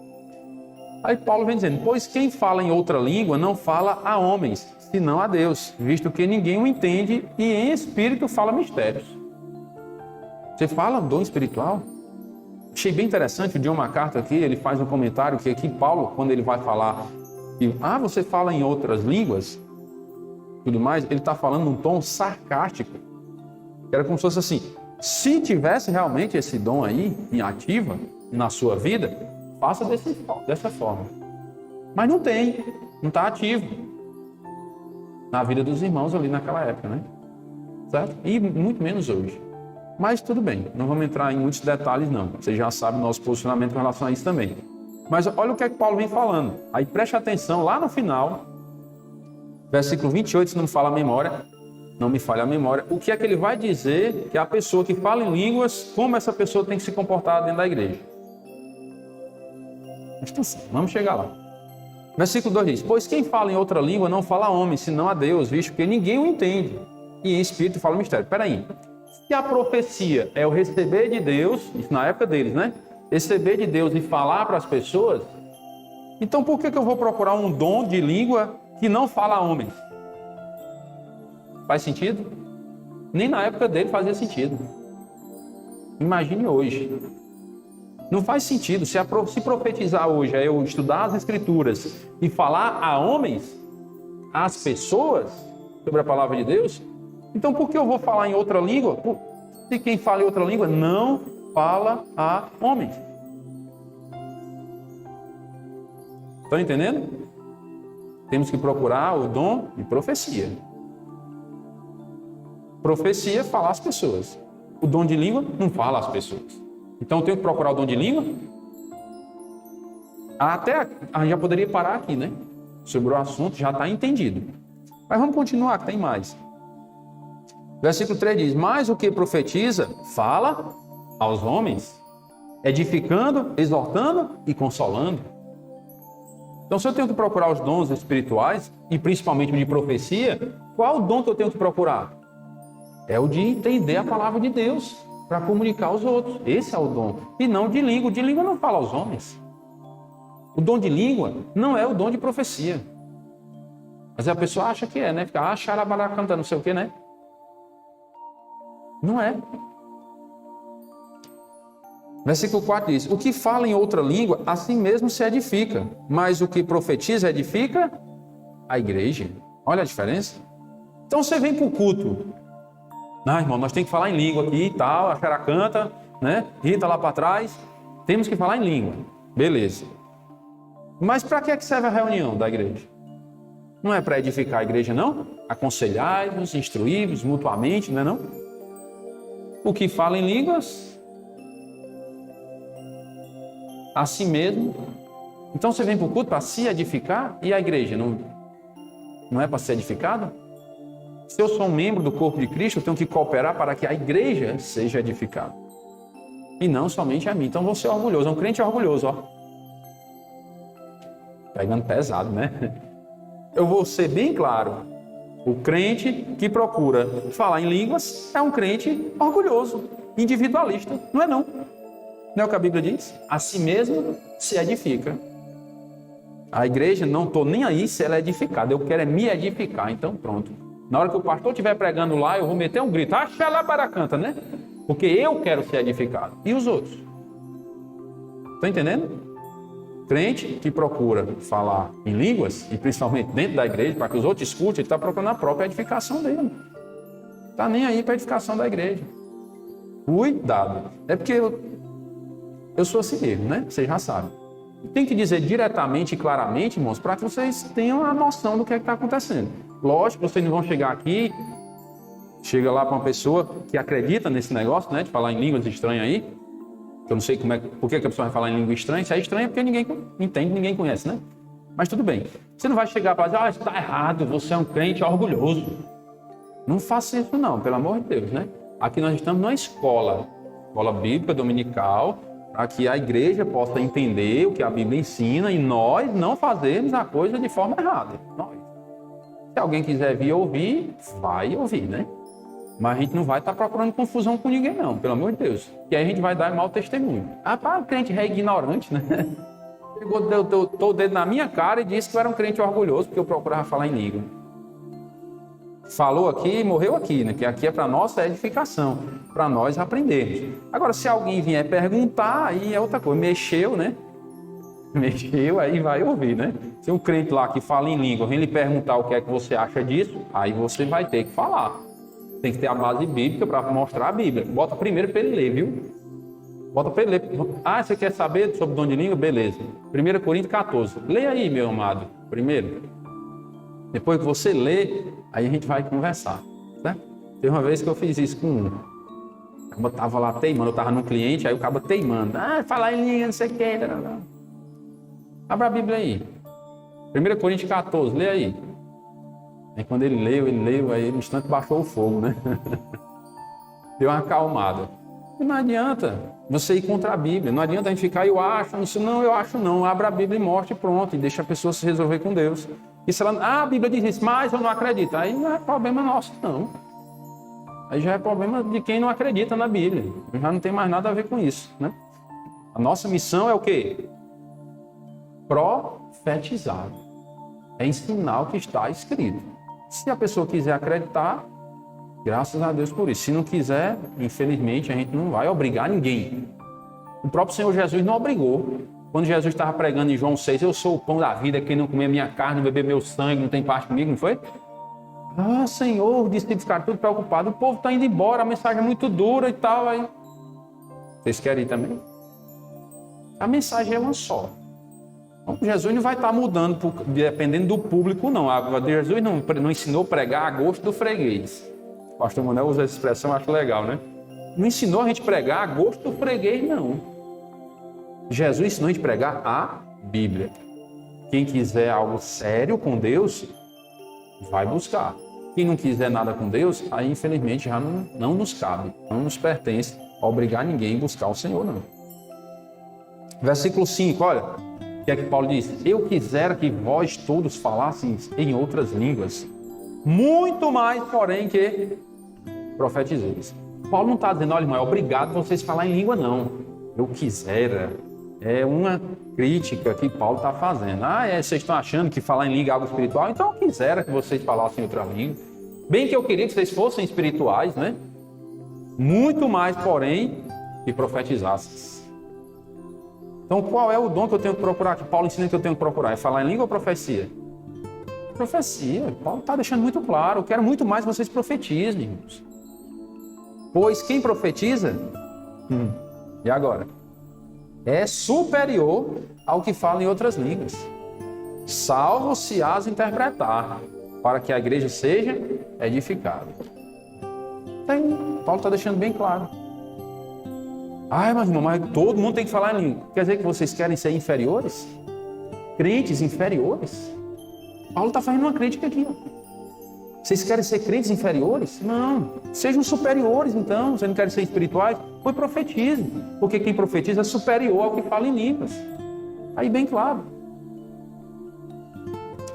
Aí Paulo vem dizendo, pois quem fala em outra língua não fala a homens, senão a Deus, visto que ninguém o entende e em espírito fala mistérios. Você fala dom espiritual? Achei bem interessante, o John MacArthur aqui, ele faz um comentário que aqui Paulo, quando ele vai falar, que, você fala em outras línguas, tudo mais, ele está falando num tom sarcástico. Era como se fosse assim, se tivesse realmente esse dom aí, em ativa, na sua vida, faça dessa forma. Mas não tem, não está ativo na vida dos irmãos ali naquela época, né? Certo? E muito menos hoje. Mas tudo bem, não vamos entrar em muitos detalhes não. Você já sabe o nosso posicionamento em relação a isso também. Mas olha o que é que Paulo vem falando. Aí preste atenção lá no final, versículo 28, se não me falha a memória, não me falha a memória, o que é que ele vai dizer que a pessoa que fala em línguas, como essa pessoa tem que se comportar dentro da igreja. Vamos chegar lá. Versículo 2 diz, pois quem fala em outra língua não fala a homem, senão a Deus, visto que ninguém o entende. E em espírito fala mistério. Peraí, se a profecia é o receber de Deus, isso na época deles, né? Receber de Deus e falar para as pessoas, então por que eu vou procurar um dom de língua que não fala a homens? Faz sentido? Nem na época dele fazia sentido. Imagine hoje. Não faz sentido. Se profetizar hoje é eu estudar as Escrituras e falar a homens, às pessoas, sobre a palavra de Deus, então por que eu vou falar em outra língua? Se quem fala em outra língua não fala a homens. Estão entendendo? Temos que procurar o dom de profecia. Profecia é falar às pessoas. O dom de língua não fala às pessoas. Então eu tenho que procurar o dom de língua? Até a gente já poderia parar aqui, né? Sobre o assunto, já está entendido. Mas vamos continuar, que tem mais. Versículo 3 diz, mas o que profetiza, fala aos homens, edificando, exortando e consolando. Então se eu tenho que procurar os dons espirituais, e principalmente o de profecia, qual o dom que eu tenho que procurar? É o de entender a palavra de Deus, para comunicar aos outros. Esse é o dom. E não de língua. De língua não fala aos homens. O dom de língua não é o dom de profecia. Mas a pessoa acha que é, né? Fica, xarabalá, cantando, não sei o que, né? Não é. Versículo 4 diz, o que fala em outra língua, assim mesmo se edifica. Mas o que profetiza, edifica a igreja. Olha a diferença. Então você vem para o culto. Não, irmão, nós temos que falar em língua aqui e tal, a cara canta, né? Rita lá para trás, temos que falar em língua. Beleza. Mas para que serve a reunião da igreja? Não é para edificar a igreja, não? Aconselhai-vos, instruí-vos mutuamente, não é não? O que fala em línguas, a si mesmo. Então você vem para o culto para se edificar e a igreja não é para ser edificada? Se eu sou um membro do corpo de Cristo, eu tenho que cooperar para que a igreja seja edificada. E não somente a mim. Então vou ser orgulhoso. É um crente orgulhoso, ó. Pegando pesado, né? Eu vou ser bem claro. O crente que procura falar em línguas é um crente orgulhoso, individualista. Não é não. Não é o que a Bíblia diz? A si mesmo se edifica. A igreja, não estou nem aí se ela é edificada. Eu quero é me edificar. Então pronto. Na hora que o pastor estiver pregando lá, eu vou meter um grito. Axalá para canta, né? Porque eu quero ser edificado. E os outros? Estão entendendo? Crente que procura falar em línguas, e principalmente dentro da igreja, para que os outros escutem, ele está procurando a própria edificação dele. Está nem aí para a edificação da igreja. Cuidado. É porque eu sou assim mesmo, né? Vocês já sabem. Tem que dizer diretamente e claramente, irmãos, para que vocês tenham a noção do que é que está acontecendo. Lógico, vocês não vão chegar aqui, chega lá para uma pessoa que acredita nesse negócio, né? De falar em línguas estranhas aí. Eu não sei por que a pessoa vai falar em língua estranha. Se é estranho é porque ninguém entende, ninguém conhece, né? Mas tudo bem. Você não vai chegar para dizer, está errado, você é um crente orgulhoso. Não faça isso não, pelo amor de Deus, né? Aqui nós estamos numa escola bíblica dominical, para que a igreja possa entender o que a Bíblia ensina e nós não fazermos a coisa de forma errada. Se alguém quiser vir ouvir, vai ouvir, né? Mas a gente não vai estar procurando confusão com ninguém, não, pelo amor de Deus. E aí a gente vai dar mau testemunho. O crente é ignorante, né? Pegou, deu o dedo na minha cara e disse que eu era um crente orgulhoso, porque eu procurava falar em língua. Falou aqui e morreu aqui, né? Que aqui é para nossa edificação, para nós aprendermos. Agora, se alguém vier perguntar, aí é outra coisa. Mexeu, né? Mexeu, aí vai ouvir, né? Se um crente lá que fala em língua vem lhe perguntar o que é que você acha disso, aí você vai ter que falar. Tem que ter a base bíblica para mostrar a Bíblia. Bota primeiro para ele ler, viu? Bota para ele ler. Você quer saber sobre o dom de língua? Beleza. 1 Coríntios 14. Leia aí, meu amado, primeiro. Depois que você lê, aí a gente vai conversar, certo? Teve uma vez que eu fiz isso com um. Eu estava lá teimando, eu estava num cliente, aí o cabo teimando. Falar em língua, não sei o que. Abra a Bíblia aí. 1 Coríntios 14, lê aí. Aí quando ele leu, aí no instante baixou o fogo, né? Deu uma acalmada. E não adianta você ir contra a Bíblia, não adianta a gente ficar, eu acho não. Abra a Bíblia e mostre, pronto, e deixa a pessoa se resolver com Deus. E se ela, a Bíblia diz isso, mas eu não acredito. Aí não é problema nosso, não. Aí já é problema de quem não acredita na Bíblia. Já não tem mais nada a ver com isso, né? A nossa missão é o quê? Profetizar. É ensinar o que está escrito. Se a pessoa quiser acreditar, graças a Deus por isso. Se não quiser, infelizmente, a gente não vai obrigar ninguém. O próprio Senhor Jesus não obrigou. Quando Jesus estava pregando em João 6, eu sou o pão da vida, quem não comer minha carne, não beber meu sangue, não tem parte comigo, não foi? Senhor, os discípulos ficaram tudo preocupados. O povo está indo embora, a mensagem é muito dura e tal. Aí. Vocês querem ir também? A mensagem é uma só. Então, Jesus não vai estar mudando dependendo do público, não. Jesus não ensinou a pregar a gosto do freguês. O pastor Manuel usa essa expressão, eu acho legal, né? Não ensinou a gente a pregar a gosto do freguês, não. Jesus ensinou a gente a pregar a Bíblia. Quem quiser algo sério com Deus, vai buscar. Quem não quiser nada com Deus, aí infelizmente já não nos cabe, não nos pertence obrigar ninguém a buscar o Senhor, não. Versículo 5, olha. O que é que Paulo diz? Eu quisera que vós todos falasseis em outras línguas, muito mais, porém, que profetizeis. Paulo não está dizendo, olha, irmão, é obrigado vocês falar em língua, não. Eu quisera. É uma crítica que Paulo está fazendo. Vocês estão achando que falar em língua é algo espiritual? Então eu quisera que vocês falassem em outra língua. Bem que eu queria que vocês fossem espirituais, né? Muito mais, porém, que profetizassem. Então, qual é o dom que eu tenho que procurar? Que Paulo ensina que eu tenho que procurar? É falar em língua ou profecia? Profecia. Paulo está deixando muito claro. Eu quero muito mais que vocês profetizem, irmãos. Pois quem profetiza E agora? É superior ao que fala em outras línguas, salvo se as interpretar, para que a igreja seja edificada. Paulo está deixando bem claro. Mas irmão, mas todo mundo tem que falar em língua. Quer dizer que vocês querem ser inferiores? Crentes inferiores? Paulo está fazendo uma crítica aqui. Vocês querem ser crentes inferiores? Não. Sejam superiores, então. Vocês não querem ser espirituais? Pois profetize. Porque quem profetiza é superior ao que fala em línguas. Aí bem claro.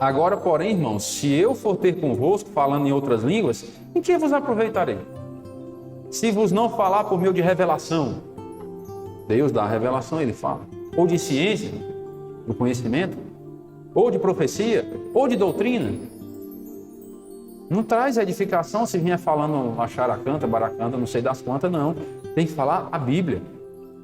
Agora, porém, irmãos, se eu for ter convosco falando em outras línguas, em que vos aproveitarei? Se vos não falar por meio de revelação, Deus dá a revelação, ele fala. Ou de ciência, do conhecimento, ou de profecia, ou de doutrina. Não traz edificação se vinha falando a characanta, baracanta, não sei das quantas, não. Tem que falar a Bíblia.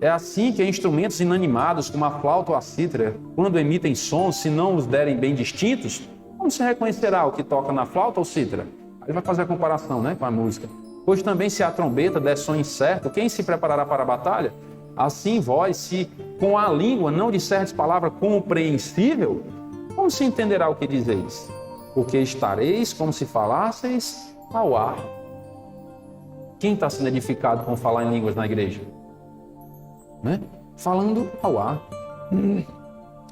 É assim que instrumentos inanimados, como a flauta ou a cítara, quando emitem sons, se não os derem bem distintos, como se reconhecerá o que toca na flauta ou cítara? Aí vai fazer a comparação, né, com a música. Pois também se a trombeta der som incerto, quem se preparará para a batalha? Assim vós, se com a língua não disserdes palavra compreensível, como se entenderá o que dizeis? Porque estareis como se falasseis ao ar. Quem está sendo edificado com falar em línguas na igreja? Né? Falando ao ar.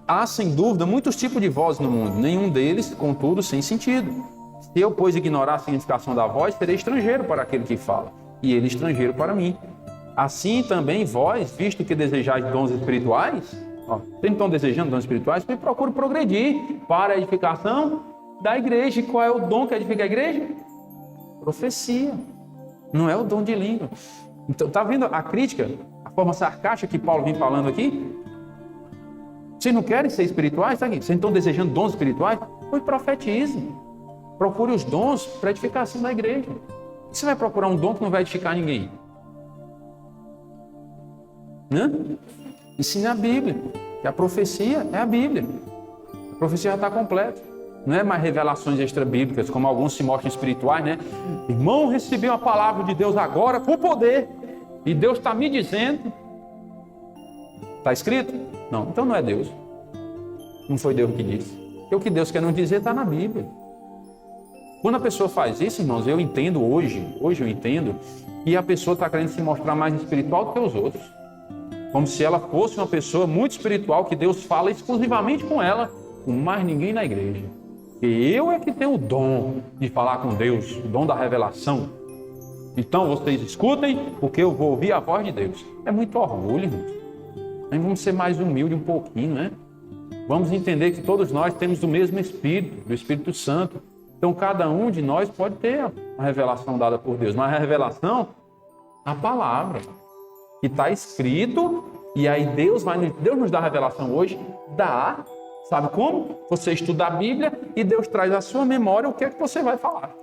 Há, sem dúvida, muitos tipos de vozes no mundo, nenhum deles, contudo, sem sentido. Se eu, pois, ignorar a significação da voz, serei estrangeiro para aquele que fala, e ele estrangeiro para mim. Assim também vós, visto que desejais dons espirituais, vocês não estão desejando dons espirituais, procure progredir para a edificação da igreja. E qual é o dom que edifica a igreja? Profecia. Não é o dom de língua. Então, está vendo a crítica, a forma sarcástica que Paulo vem falando aqui? Vocês não querem ser espirituais? Tá aqui. Vocês não estão desejando dons espirituais? Pois profetize. Procure os dons para a edificação da igreja. Você vai procurar um dom que não vai edificar ninguém? Ensine a Bíblia. E a profecia é a Bíblia. A profecia já está completa. Não é mais revelações extra-bíblicas, como alguns se mostram espirituais, né? Irmão, recebi uma palavra de Deus agora com poder. E Deus está me dizendo. Está escrito? Não, então não é Deus. Não foi Deus que disse. Porque o que Deus quer nos dizer está na Bíblia. Quando a pessoa faz isso, irmãos, eu entendo hoje eu entendo, que a pessoa está querendo se mostrar mais espiritual do que os outros. Como se ela fosse uma pessoa muito espiritual, que Deus fala exclusivamente com ela, com mais ninguém na igreja. E eu é que tenho o dom de falar com Deus, o dom da revelação. Então vocês escutem, porque eu vou ouvir a voz de Deus. É muito orgulho, irmãos. Vamos ser mais humildes um pouquinho, né? Vamos entender que todos nós temos o mesmo Espírito, do Espírito Santo. Então cada um de nós pode ter a revelação dada por Deus, mas a revelação, a palavra, que está escrito, e aí Deus nos dá a revelação hoje, dá, sabe como? Você estuda a Bíblia e Deus traz à sua memória o que é que você vai falar.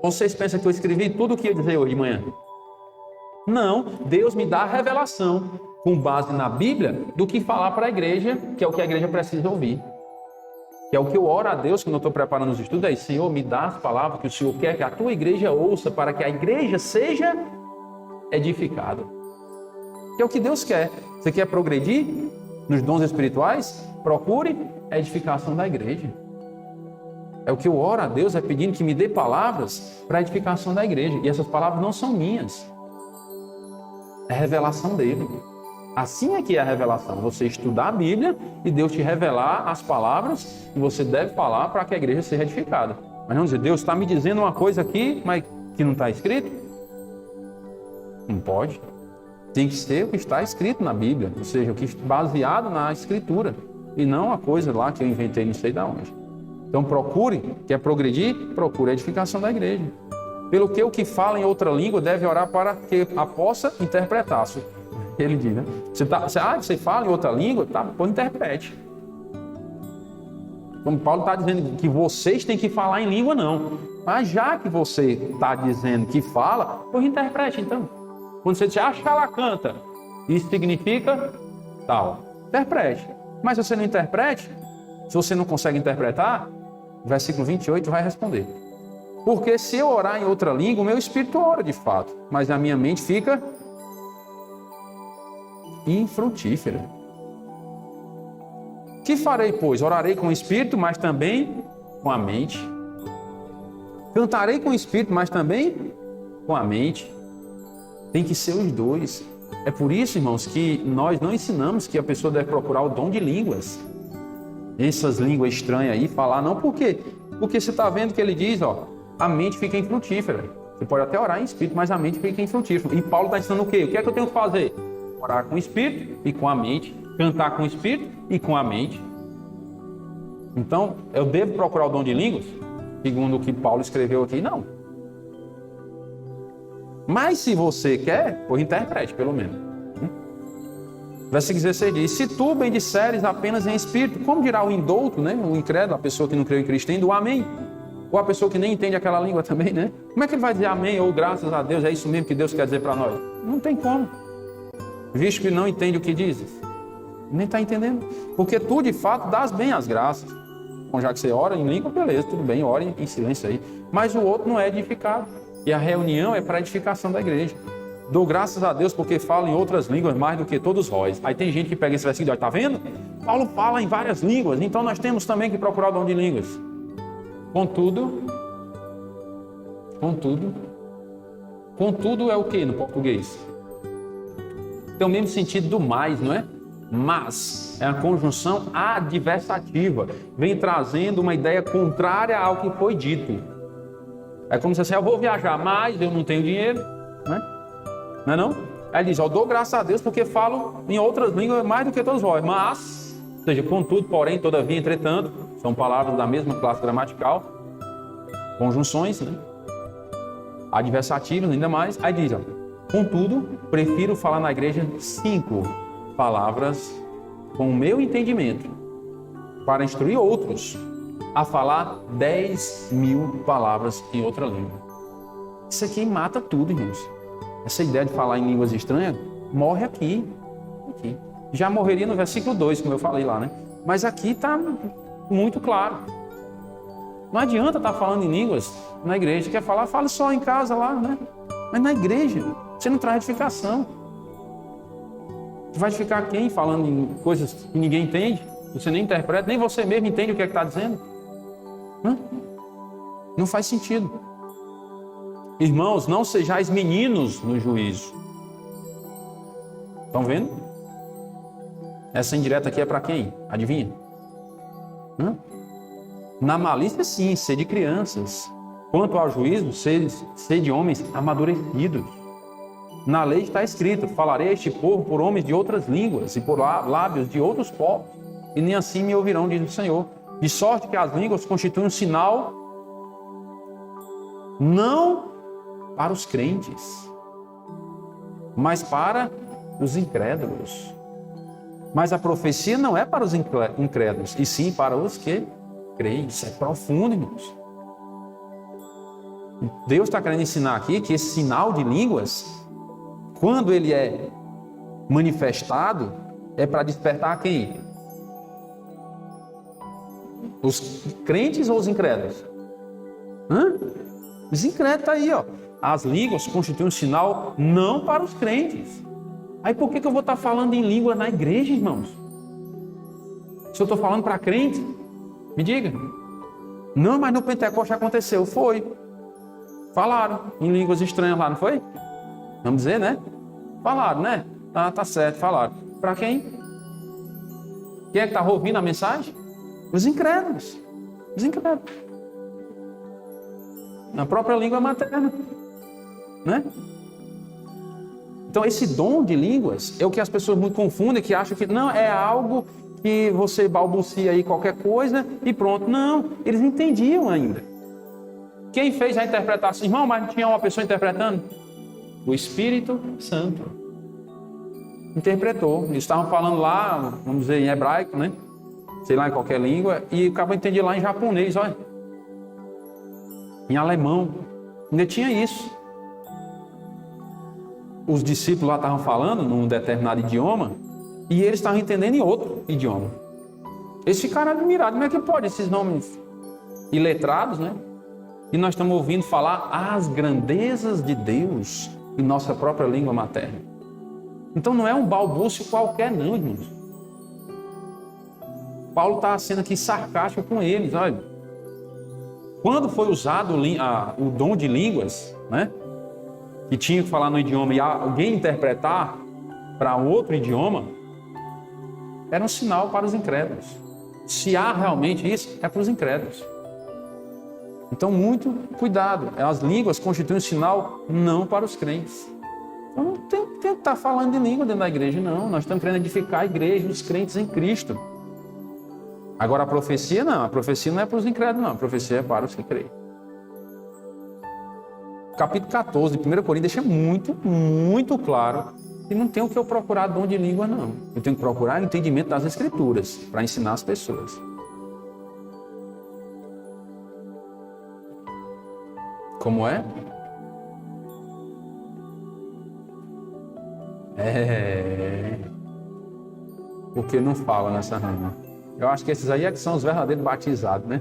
Vocês pensam que eu escrevi tudo o que ia dizer hoje de manhã? Não, Deus me dá a revelação, com base na Bíblia, do que falar para a igreja, que é o que a igreja precisa ouvir. Que é o que eu oro a Deus quando eu estou preparando os estudos, é Senhor, me dá as palavras que o Senhor quer que a tua igreja ouça, para que a igreja seja edificada. Que é o que Deus quer. Você quer progredir nos dons espirituais? Procure a edificação da igreja. É o que eu oro a Deus, é pedindo que me dê palavras para a edificação da igreja. E essas palavras não são minhas. É a revelação dele. Assim é que é a revelação. Você estudar a Bíblia e Deus te revelar as palavras que você deve falar para que a igreja seja edificada. Mas não dizer, Deus está me dizendo uma coisa aqui, mas que não está escrito? Não pode. Tem que ser o que está escrito na Bíblia, ou seja, o que baseado na Escritura, e não a coisa lá que eu inventei não sei de onde. Então procure, quer progredir? Procure a edificação da igreja. Pelo que o que fala em outra língua deve orar para que a possa interpretar. Ele diz, né? Você fala em outra língua? Tá, pois interprete. Como Paulo está dizendo que vocês têm que falar em língua, não. Mas já que você está dizendo que fala, pois interprete então. Quando você diz, ela canta, isso significa tal. Interprete. Mas se você não interprete, se você não consegue interpretar, o versículo 28 vai responder. Porque se eu orar em outra língua, o meu espírito ora de fato, mas a minha mente fica infrutífera. Que farei, pois? Orarei com o espírito, mas também com a mente. Cantarei com o espírito, mas também com a mente. Tem que ser os dois. É por isso, irmãos, que nós não ensinamos que a pessoa deve procurar o dom de línguas. Essas línguas estranhas aí, falar, não, por quê? Porque você está vendo que ele diz, ó, a mente fica infrutífera. Você pode até orar em espírito, mas a mente fica infrutífera. E Paulo está ensinando o quê? O que é que eu tenho que fazer? Orar com o espírito e com a mente. Cantar com o espírito e com a mente. Então, eu devo procurar o dom de línguas? Segundo o que Paulo escreveu aqui, não. Mas se você quer, pois interprete, pelo menos. Versículo 16 diz, se tu bendisseres apenas em espírito, como dirá o indouto, né? O incrédulo, a pessoa que não creu em Cristo, tendo o amém. Ou a pessoa que nem entende aquela língua também, né? Como é que ele vai dizer amém ou graças a Deus? É isso mesmo que Deus quer dizer para nós? Não tem como. Visto que não entende o que dizes. Nem está entendendo. Porque tu, de fato, dás bem as graças. Bom, já que você ora em língua, beleza, tudo bem, ore em silêncio aí. Mas o outro não é edificado. E a reunião é para a edificação da igreja. Dou graças a Deus porque falo em outras línguas mais do que todos vós. Aí tem gente que pega esse versículo e diz, tá vendo? Paulo fala em várias línguas, então nós temos também que procurar o dom de línguas. Contudo é o que no português? Tem o mesmo sentido do mais, não é? Mas é a conjunção adversativa. Vem trazendo uma ideia contrária ao que foi dito. É como se assim, eu vou viajar, mas eu não tenho dinheiro, né? Não é não? Aí ele diz, eu dou graças a Deus porque falo em outras línguas mais do que todos vós. Mas, ou seja, contudo, porém, todavia, entretanto, são palavras da mesma classe gramatical, conjunções, né? Adversativas, ainda mais. Aí diz, ó, contudo, prefiro falar na igreja 5 palavras com o meu entendimento para instruir outros a falar 10.000 palavras em outra língua. Isso aqui mata tudo, irmãos. Essa ideia de falar em línguas estranhas morre aqui. Já morreria no versículo 2, como eu falei lá, né? Mas aqui está muito claro. Não adianta estar falando em línguas na igreja. Quer falar? Fale só em casa lá, né? Mas na igreja, você não traz edificação. Vai edificar quem falando em coisas que ninguém entende? Você nem interpreta, nem você mesmo entende o que é que está dizendo. Não faz sentido. Irmãos, não sejais meninos no juízo. Estão vendo? Essa indireta aqui é para quem? Adivinha? Na malícia, sim, sede crianças. Quanto ao juízo, sede homens amadurecidos. Na lei está escrito, falarei a este povo por homens de outras línguas e por lábios de outros povos, e nem assim me ouvirão, diz o Senhor. De sorte que as línguas constituem um sinal não para os crentes, mas para os incrédulos. Mas a profecia não é para os incrédulos, e sim para os que creem. Isso é profundo, irmãos. Deus está querendo ensinar aqui que esse sinal de línguas, quando ele é manifestado, é para despertar quem? Os crentes ou os incrédulos? Os incrédulos estão aí, ó. As línguas constituem um sinal não para os crentes. Aí por que eu vou estar falando em língua na igreja, irmãos? Se eu estou falando para crente, me diga. Não, mas no Pentecostes aconteceu. Foi. Falaram em línguas estranhas lá, não foi? Vamos dizer, né? Falaram, né? Tá certo, falaram. Para quem? Quem é que estava ouvindo a mensagem? Os incrédulos. Os incrédulos. Na própria língua materna. Né? Então, esse dom de línguas é o que as pessoas muito confundem, que acham que não, é algo que você balbucia aí qualquer coisa e pronto. Não, eles entendiam ainda. Quem fez a interpretação? Irmão, mas não tinha uma pessoa interpretando? O Espírito Santo interpretou. Eles estavam falando lá, vamos dizer, em hebraico, né? Sei lá, em qualquer língua, e o cara entendia lá em japonês, olha. Em alemão. Ainda tinha isso. Os discípulos lá estavam falando num determinado idioma e eles estavam entendendo em outro idioma. Eles ficaram admirados. Como é que pode esses nomes iletrados, né? E nós estamos ouvindo falar as grandezas de Deus em nossa própria língua materna. Então não é um balbúcio qualquer não, irmãos. Paulo está sendo aqui sarcástico com eles, olha. Quando foi usado o dom de línguas, né? Que tinha que falar no idioma e alguém interpretar para outro idioma, era um sinal para os incrédulos. Se há realmente isso, é para os incrédulos. Então, muito cuidado. As línguas constituem um sinal não para os crentes. Então, não tem que estar falando de língua dentro da igreja, não. Nós estamos querendo edificar a igreja, os crentes em Cristo. Agora, a profecia não. A profecia não é para os incrédulos, não. A profecia é para os que creem. Capítulo 14 de 1 Coríntios deixa muito claro que não tem o que eu procurar dom de língua, não. Eu tenho que procurar o entendimento das Escrituras para ensinar as pessoas. Como é? Porque não fala nessa reunião. Eu acho que esses aí é que são os verdadeiros batizados, né?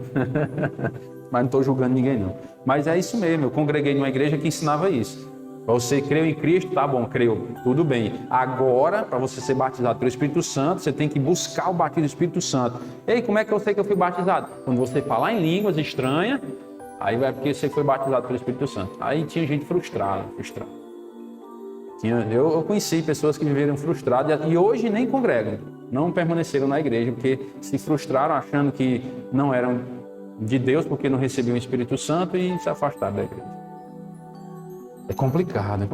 Mas não estou julgando ninguém, não. Mas é isso mesmo, eu congreguei numa igreja que ensinava isso. Você creu em Cristo? Tá bom, creu. Tudo bem. Agora, para você ser batizado pelo Espírito Santo, você tem que buscar o batismo do Espírito Santo. Ei, como é que eu sei que eu fui batizado? Quando você falar em línguas estranhas, aí vai porque você foi batizado pelo Espírito Santo. Aí tinha gente frustrada. Eu conheci pessoas que viveram frustradas e hoje nem congregam. Não permaneceram na igreja porque se frustraram achando que não eram de Deus porque não recebiam o Espírito Santo e se afastaram da igreja. É complicado.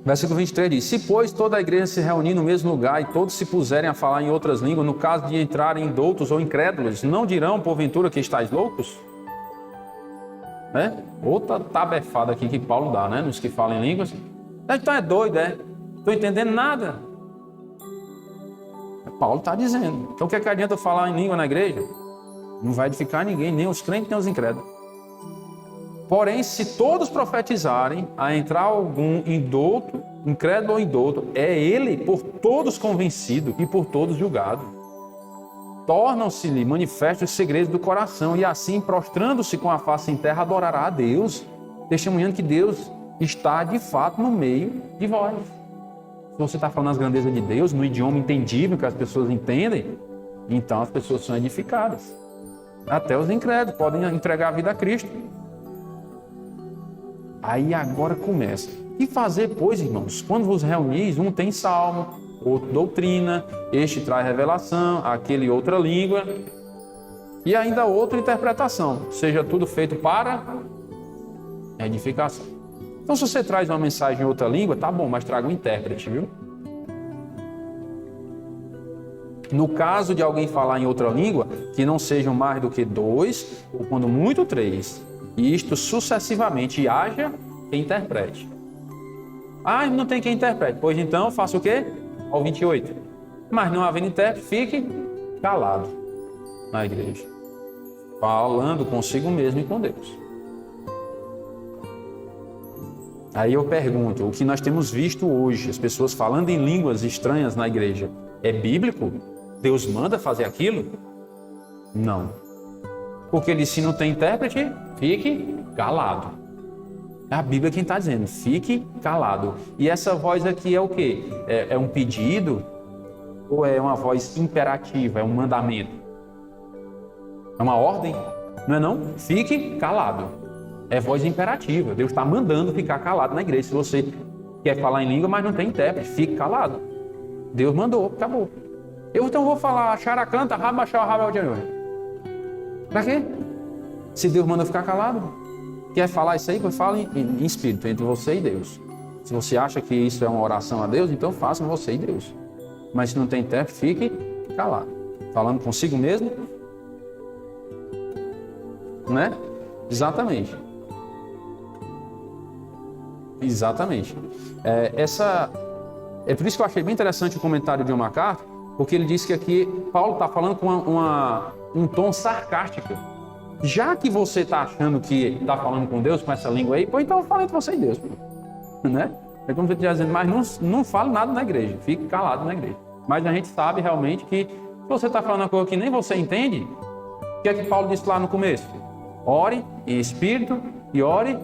Versículo 23 diz: se, pois, toda a igreja se reunir no mesmo lugar e todos se puserem a falar em outras línguas, no caso de entrarem doutos ou incrédulos, não dirão, porventura, que estáis loucos? Né? Outra tabefada aqui que Paulo dá, né? Nos que falam em línguas. Então é doido, é? Estou entendendo nada. Paulo está dizendo. Então o que é que adianta eu falar em língua na igreja? Não vai edificar ninguém, nem os crentes, nem os incrédulos. Porém, se todos profetizarem, a entrar algum indouto, incrédulo ou indouto, é ele por todos convencido e por todos julgado. Tornam-se-lhe manifestos os segredos do coração, e assim, prostrando-se com a face em terra, adorará a Deus, testemunhando que Deus está de fato no meio de vós. Se você está falando as grandezas de Deus, no idioma entendível que as pessoas entendem, então as pessoas são edificadas. Até os incrédulos podem entregar a vida a Cristo. Aí agora começa. E fazer, pois, irmãos, quando vos reunis, um tem salmo, outro doutrina, este traz revelação, aquele outra língua, e ainda outra interpretação. Seja tudo feito para edificação. Então, se você traz uma mensagem em outra língua, tá bom, mas traga um intérprete, viu? No caso de alguém falar em outra língua, que não sejam mais do que 2, ou quando muito 3, e isto sucessivamente, e haja quem interprete. Ah, não tem quem interprete. Pois então, faça o quê? Ao 28. Mas não havendo intérprete, fique calado na igreja, falando consigo mesmo e com Deus. Aí eu pergunto, o que nós temos visto hoje, as pessoas falando em línguas estranhas na igreja, é bíblico? Deus manda fazer aquilo? Não. Porque ele, se não tem intérprete, fique calado. É a Bíblia quem está dizendo, fique calado. E essa voz aqui é o quê? É um pedido ou é uma voz imperativa, é um mandamento? É uma ordem? Não é não? Fique calado. É voz imperativa. Deus está mandando ficar calado na igreja. Se você quer falar em língua, mas não tem intérprete, fique calado. Deus mandou, acabou. Eu então vou falar characanta, rabachá, rabel de anjo. Para quê? Se Deus manda ficar calado. Quer falar isso aí? Pois fale em espírito, entre você e Deus. Se você acha que isso é uma oração a Deus, então faça você e Deus. Mas se não tem intérprete, fique calado. Falando consigo mesmo. Né? Exatamente. É por isso que eu achei bem interessante o comentário de John MacArthur, porque ele disse que aqui Paulo está falando com um tom sarcástico. Já que você está achando que está falando com Deus com essa língua aí, então eu falo entre você e Deus. Né? É como você está dizendo, mas não fale nada na igreja, fique calado na igreja. Mas a gente sabe realmente que se você está falando uma coisa que nem você entende, o que é que Paulo disse lá no começo? Ore em espírito e ore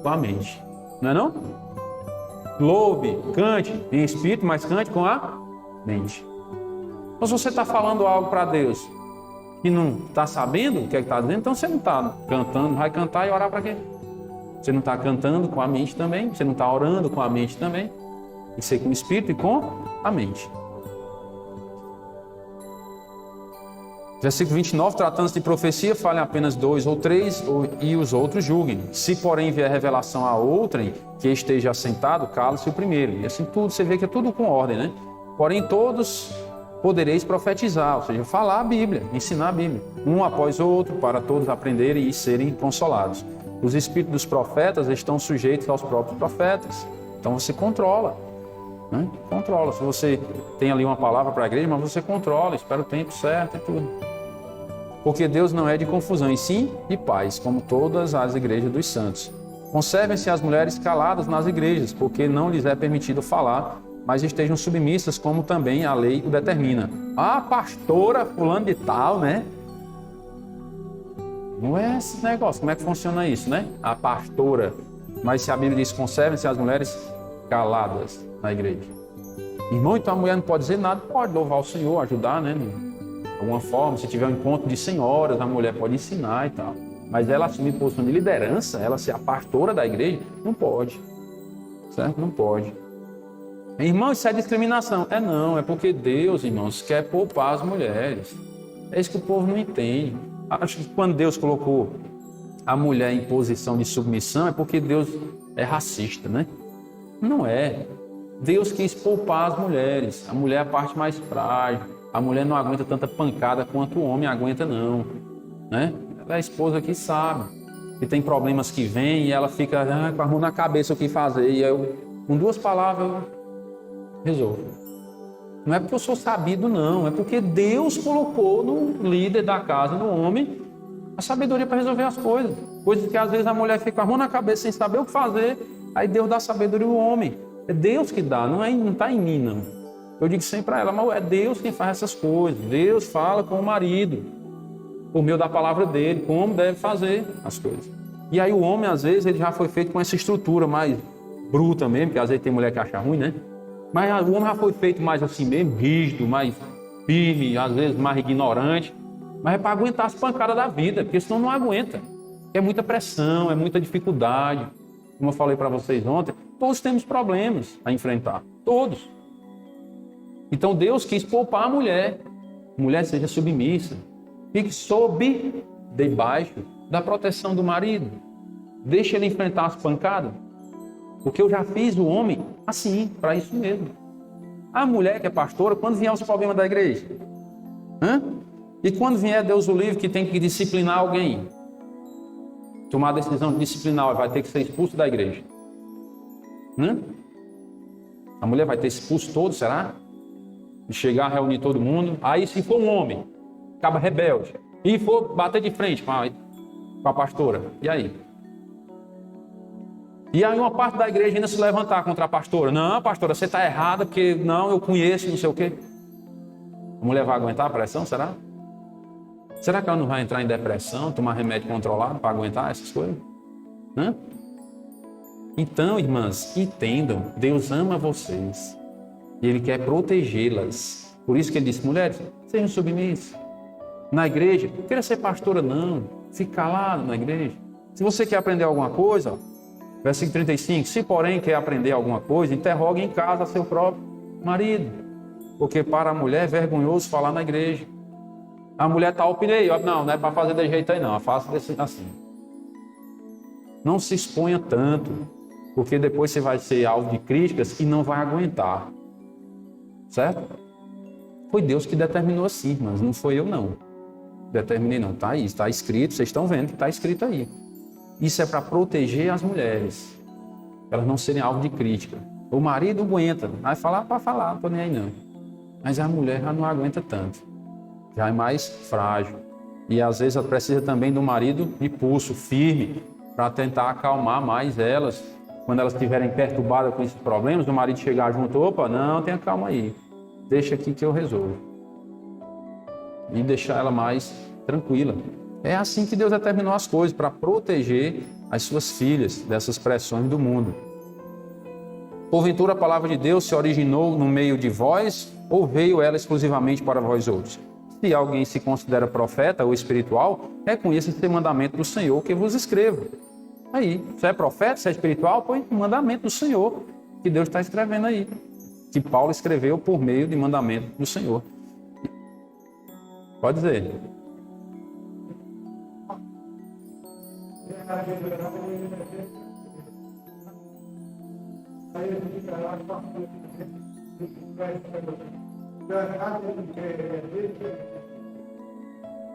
com a mente. Não é não? louve, cante em espírito, mas cante com a mente. Então, se você está falando algo para Deus e não está sabendo o que é que está dizendo, então você não está cantando, vai cantar e orar para quê? Você não está cantando com a mente também, você não está orando com a mente também. Tem que ser com o espírito e com a mente. Versículo 29, tratando-se de profecia, falem apenas 2 ou 3 e os outros julguem. Se, porém, vier revelação a outrem que esteja assentado, cala-se o primeiro. E assim tudo, você vê que é tudo com ordem, né? Porém, todos podereis profetizar, ou seja, falar a Bíblia, ensinar a Bíblia, um após o outro, para todos aprenderem e serem consolados. Os espíritos dos profetas estão sujeitos aos próprios profetas. Então você controla, né? Controla. Se você tem ali uma palavra para a igreja, mas você controla, espera o tempo certo e tudo. Porque Deus não é de confusão, e sim de paz, como todas as igrejas dos santos. Conservem-se as mulheres caladas nas igrejas, porque não lhes é permitido falar, mas estejam submissas, como também a lei o determina. A pastora fulano de tal, né? Não é esse negócio. Como é que funciona isso, né? A pastora. Mas se a Bíblia diz, conservem-se as mulheres caladas na igreja. Irmão, então a mulher não pode dizer nada, pode louvar o Senhor, ajudar, né? De alguma forma, se tiver um encontro de senhoras, a mulher pode ensinar e tal. Mas ela assumir posição de liderança, ela ser a pastora da igreja, não pode. Certo? Não pode. Irmão, isso é discriminação. Não, é porque Deus, irmãos, quer poupar as mulheres. É isso que o povo não entende. Acho que quando Deus colocou a mulher em posição de submissão, é porque Deus é racista, né? Não é. Deus quis poupar as mulheres. A mulher é a parte mais frágil. A mulher não aguenta tanta pancada quanto o homem aguenta, não. Né? Ela é a esposa que sabe. Que tem problemas que vêm e ela fica com a mão na cabeça o que fazer. E eu, com 2 palavras, eu resolvo. Não é porque eu sou sabido, não. É porque Deus colocou no líder da casa, no homem, a sabedoria para resolver as coisas. Coisas que às vezes a mulher fica com a mão na cabeça sem saber o que fazer. Aí Deus dá sabedoria ao homem. É Deus que dá, não está em mim, não. Eu digo sempre para ela, mas é Deus quem faz essas coisas. Deus fala com o marido, por meio da palavra dele, como deve fazer as coisas. E aí o homem, às vezes, ele já foi feito com essa estrutura mais bruta mesmo, porque às vezes tem mulher que acha ruim, né? Mas o homem já foi feito mais assim mesmo, rígido, mais firme, às vezes mais ignorante. Mas é para aguentar as pancadas da vida, porque senão não aguenta. É muita pressão, é muita dificuldade. Como eu falei para vocês ontem, todos temos problemas a enfrentar, todos. Então Deus quis poupar a mulher. Mulher, seja submissa. Fique debaixo da proteção do marido. Deixe ele enfrentar as pancadas. Porque eu já fiz o homem assim, para isso mesmo. A mulher que é pastora, quando vier os problemas da igreja? E quando vier Deus o livre que tem que disciplinar alguém? Tomar a decisão de disciplinar, vai ter que ser expulso da igreja. A mulher vai ter expulso todo, será? De chegar a reunir todo mundo. Aí se for um homem, acaba rebelde, e for bater de frente com a pastora, e aí? E aí uma parte da igreja ainda se levantar contra a pastora. Não, pastora, você está errada, porque não, eu conheço, não sei o quê. A mulher vai aguentar a pressão, será? Será que ela não vai entrar em depressão, tomar remédio controlado para aguentar essas coisas? Então, irmãs, entendam, Deus ama vocês. E Ele quer protegê-las. Por isso que Ele disse, mulheres, sejam submissas. Na igreja, não queira ser pastora, não. Fique calado na igreja. Se você quer aprender alguma coisa, versículo 35, se porém quer aprender alguma coisa, interrogue em casa seu próprio marido. Porque para a mulher é vergonhoso falar na igreja. A mulher está opinando, não é para fazer desse jeito aí não, faça assim. Não se exponha tanto, porque depois você vai ser alvo de críticas e não vai aguentar. Certo? Foi Deus que determinou assim, mas não foi eu não. Determinei não, está aí, está escrito, vocês estão vendo que está escrito aí. Isso é para proteger as mulheres, para elas não serem alvo de crítica. O marido aguenta, vai falar para falar, não estou nem aí não. Mas a mulher já não aguenta tanto, já é mais frágil. E às vezes ela precisa também do marido de pulso firme, para tentar acalmar mais elas. Quando elas estiverem perturbadas com esses problemas, o marido chegar junto, opa, não, tenha calma aí, deixa aqui que eu resolvo. E deixar ela mais tranquila. É assim que Deus determinou as coisas, para proteger as suas filhas dessas pressões do mundo. Porventura a palavra de Deus se originou no meio de vós, ou veio ela exclusivamente para vós outros? Se alguém se considera profeta ou espiritual, reconheça esse mandamento do Senhor que vos escrevo. Aí, se é profeta, se é espiritual, põe o mandamento do Senhor, que Deus está escrevendo aí. Que Paulo escreveu por meio de mandamento do Senhor. Pode dizer.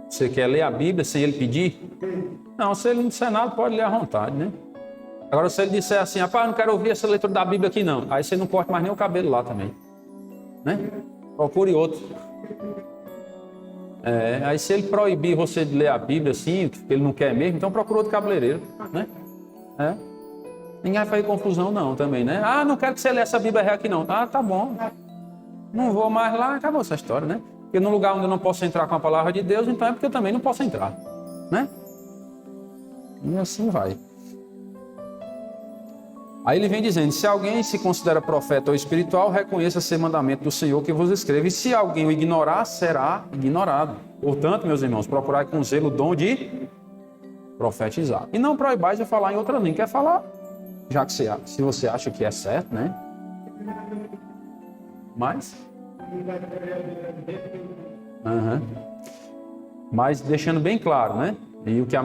Você quer ler a Bíblia sem ele pedir? Não, se ele não disser nada, pode ler à vontade, né? Agora, se ele disser assim, rapaz, não quero ouvir essa leitura da Bíblia aqui não, aí você não corta mais nem o cabelo lá também, né? Procure outro. Aí se ele proibir você de ler a Bíblia assim, que ele não quer mesmo, então procura outro cabeleireiro, né? Ninguém vai fazer confusão não também, né? Ah, não quero que você leia essa Bíblia real aqui não. Ah, tá bom. Não vou mais lá, acabou essa história, né? Porque no lugar onde eu não posso entrar com a palavra de Deus, então é porque eu também não posso entrar, né? E assim vai. Aí ele vem dizendo, se alguém se considera profeta ou espiritual, reconheça esse mandamento do Senhor que vos escreve. E se alguém o ignorar, será ignorado. Portanto, meus irmãos, procurai com zelo o dom de profetizar. E não proibais de falar em outra língua. Quer falar, já que se você acha que é certo, né? Mas... Mas deixando bem claro, né? E o que a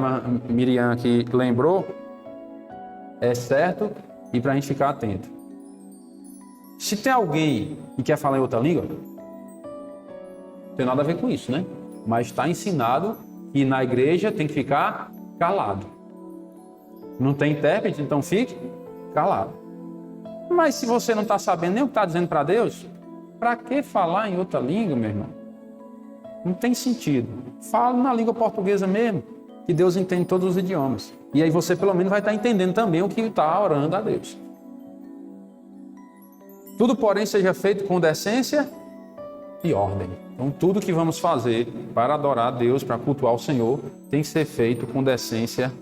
Miriam aqui lembrou é certo e para a gente ficar atento. Se tem alguém que quer falar em outra língua, não tem nada a ver com isso, né? Mas está ensinado que na igreja tem que ficar calado. Não tem intérprete, então fique calado. Mas se você não está sabendo nem o que está dizendo para Deus, para que falar em outra língua, meu irmão? Não tem sentido. Fala na língua portuguesa mesmo, que Deus entende todos os idiomas. E aí você pelo menos vai estar entendendo também o que está orando a Deus. Tudo, porém, seja feito com decência e ordem. Então, tudo que vamos fazer para adorar a Deus, para cultuar o Senhor, tem que ser feito com decência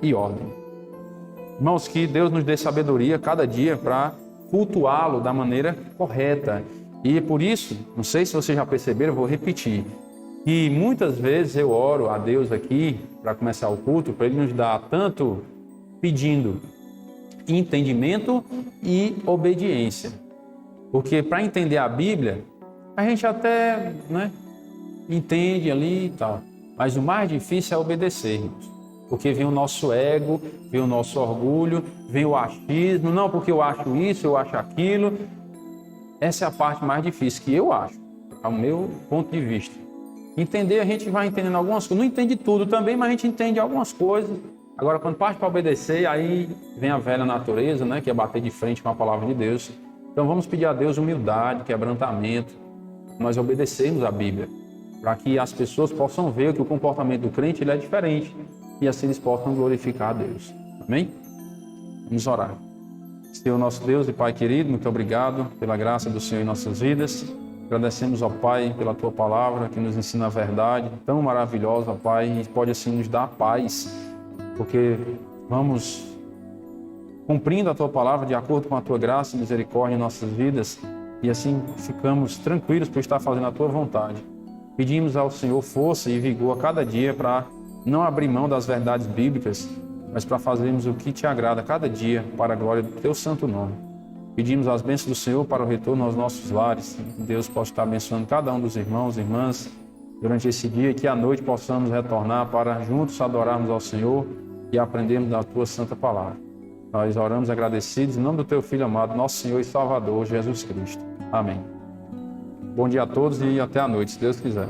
e ordem. Irmãos, que Deus nos dê sabedoria cada dia para cultuá-lo da maneira correta. E por isso, não sei se vocês já perceberam, eu vou repetir, que muitas vezes eu oro a Deus aqui, para começar o culto, para Ele nos dar tanto pedindo entendimento e obediência. Porque para entender a Bíblia, a gente até entende ali e tal. Mas o mais difícil é obedecer, irmãos. Porque vem o nosso ego, vem o nosso orgulho, vem o achismo. Não, porque eu acho isso, eu acho aquilo. Essa é a parte mais difícil que eu acho, ao meu ponto de vista. Entender, a gente vai entendendo algumas coisas. Não entende tudo também, mas a gente entende algumas coisas. Agora, quando parte para obedecer, aí vem a velha natureza, né, que é bater de frente com a palavra de Deus. Então vamos pedir a Deus humildade, quebrantamento, nós obedecermos a Bíblia, para que as pessoas possam ver que o comportamento do crente ele é diferente e assim eles possam glorificar a Deus. Amém? Vamos orar. Senhor nosso Deus e Pai querido, muito obrigado pela graça do Senhor em nossas vidas. Agradecemos ao Pai pela Tua palavra que nos ensina a verdade tão maravilhosa, Pai, e pode assim nos dar paz, porque vamos cumprindo a Tua palavra de acordo com a Tua graça e misericórdia em nossas vidas e assim ficamos tranquilos por estar fazendo a Tua vontade. Pedimos ao Senhor força e vigor a cada dia para não abrir mão das verdades bíblicas, mas para fazermos o que Te agrada a cada dia para a glória do Teu santo nome. Pedimos as bênçãos do Senhor para o retorno aos nossos lares. Deus possa estar abençoando cada um dos irmãos e irmãs durante esse dia, que à noite possamos retornar para juntos adorarmos ao Senhor e aprendermos da Tua santa palavra. Nós oramos agradecidos em nome do Teu Filho amado, nosso Senhor e Salvador, Jesus Cristo. Amém. Bom dia a todos e até à noite, se Deus quiser.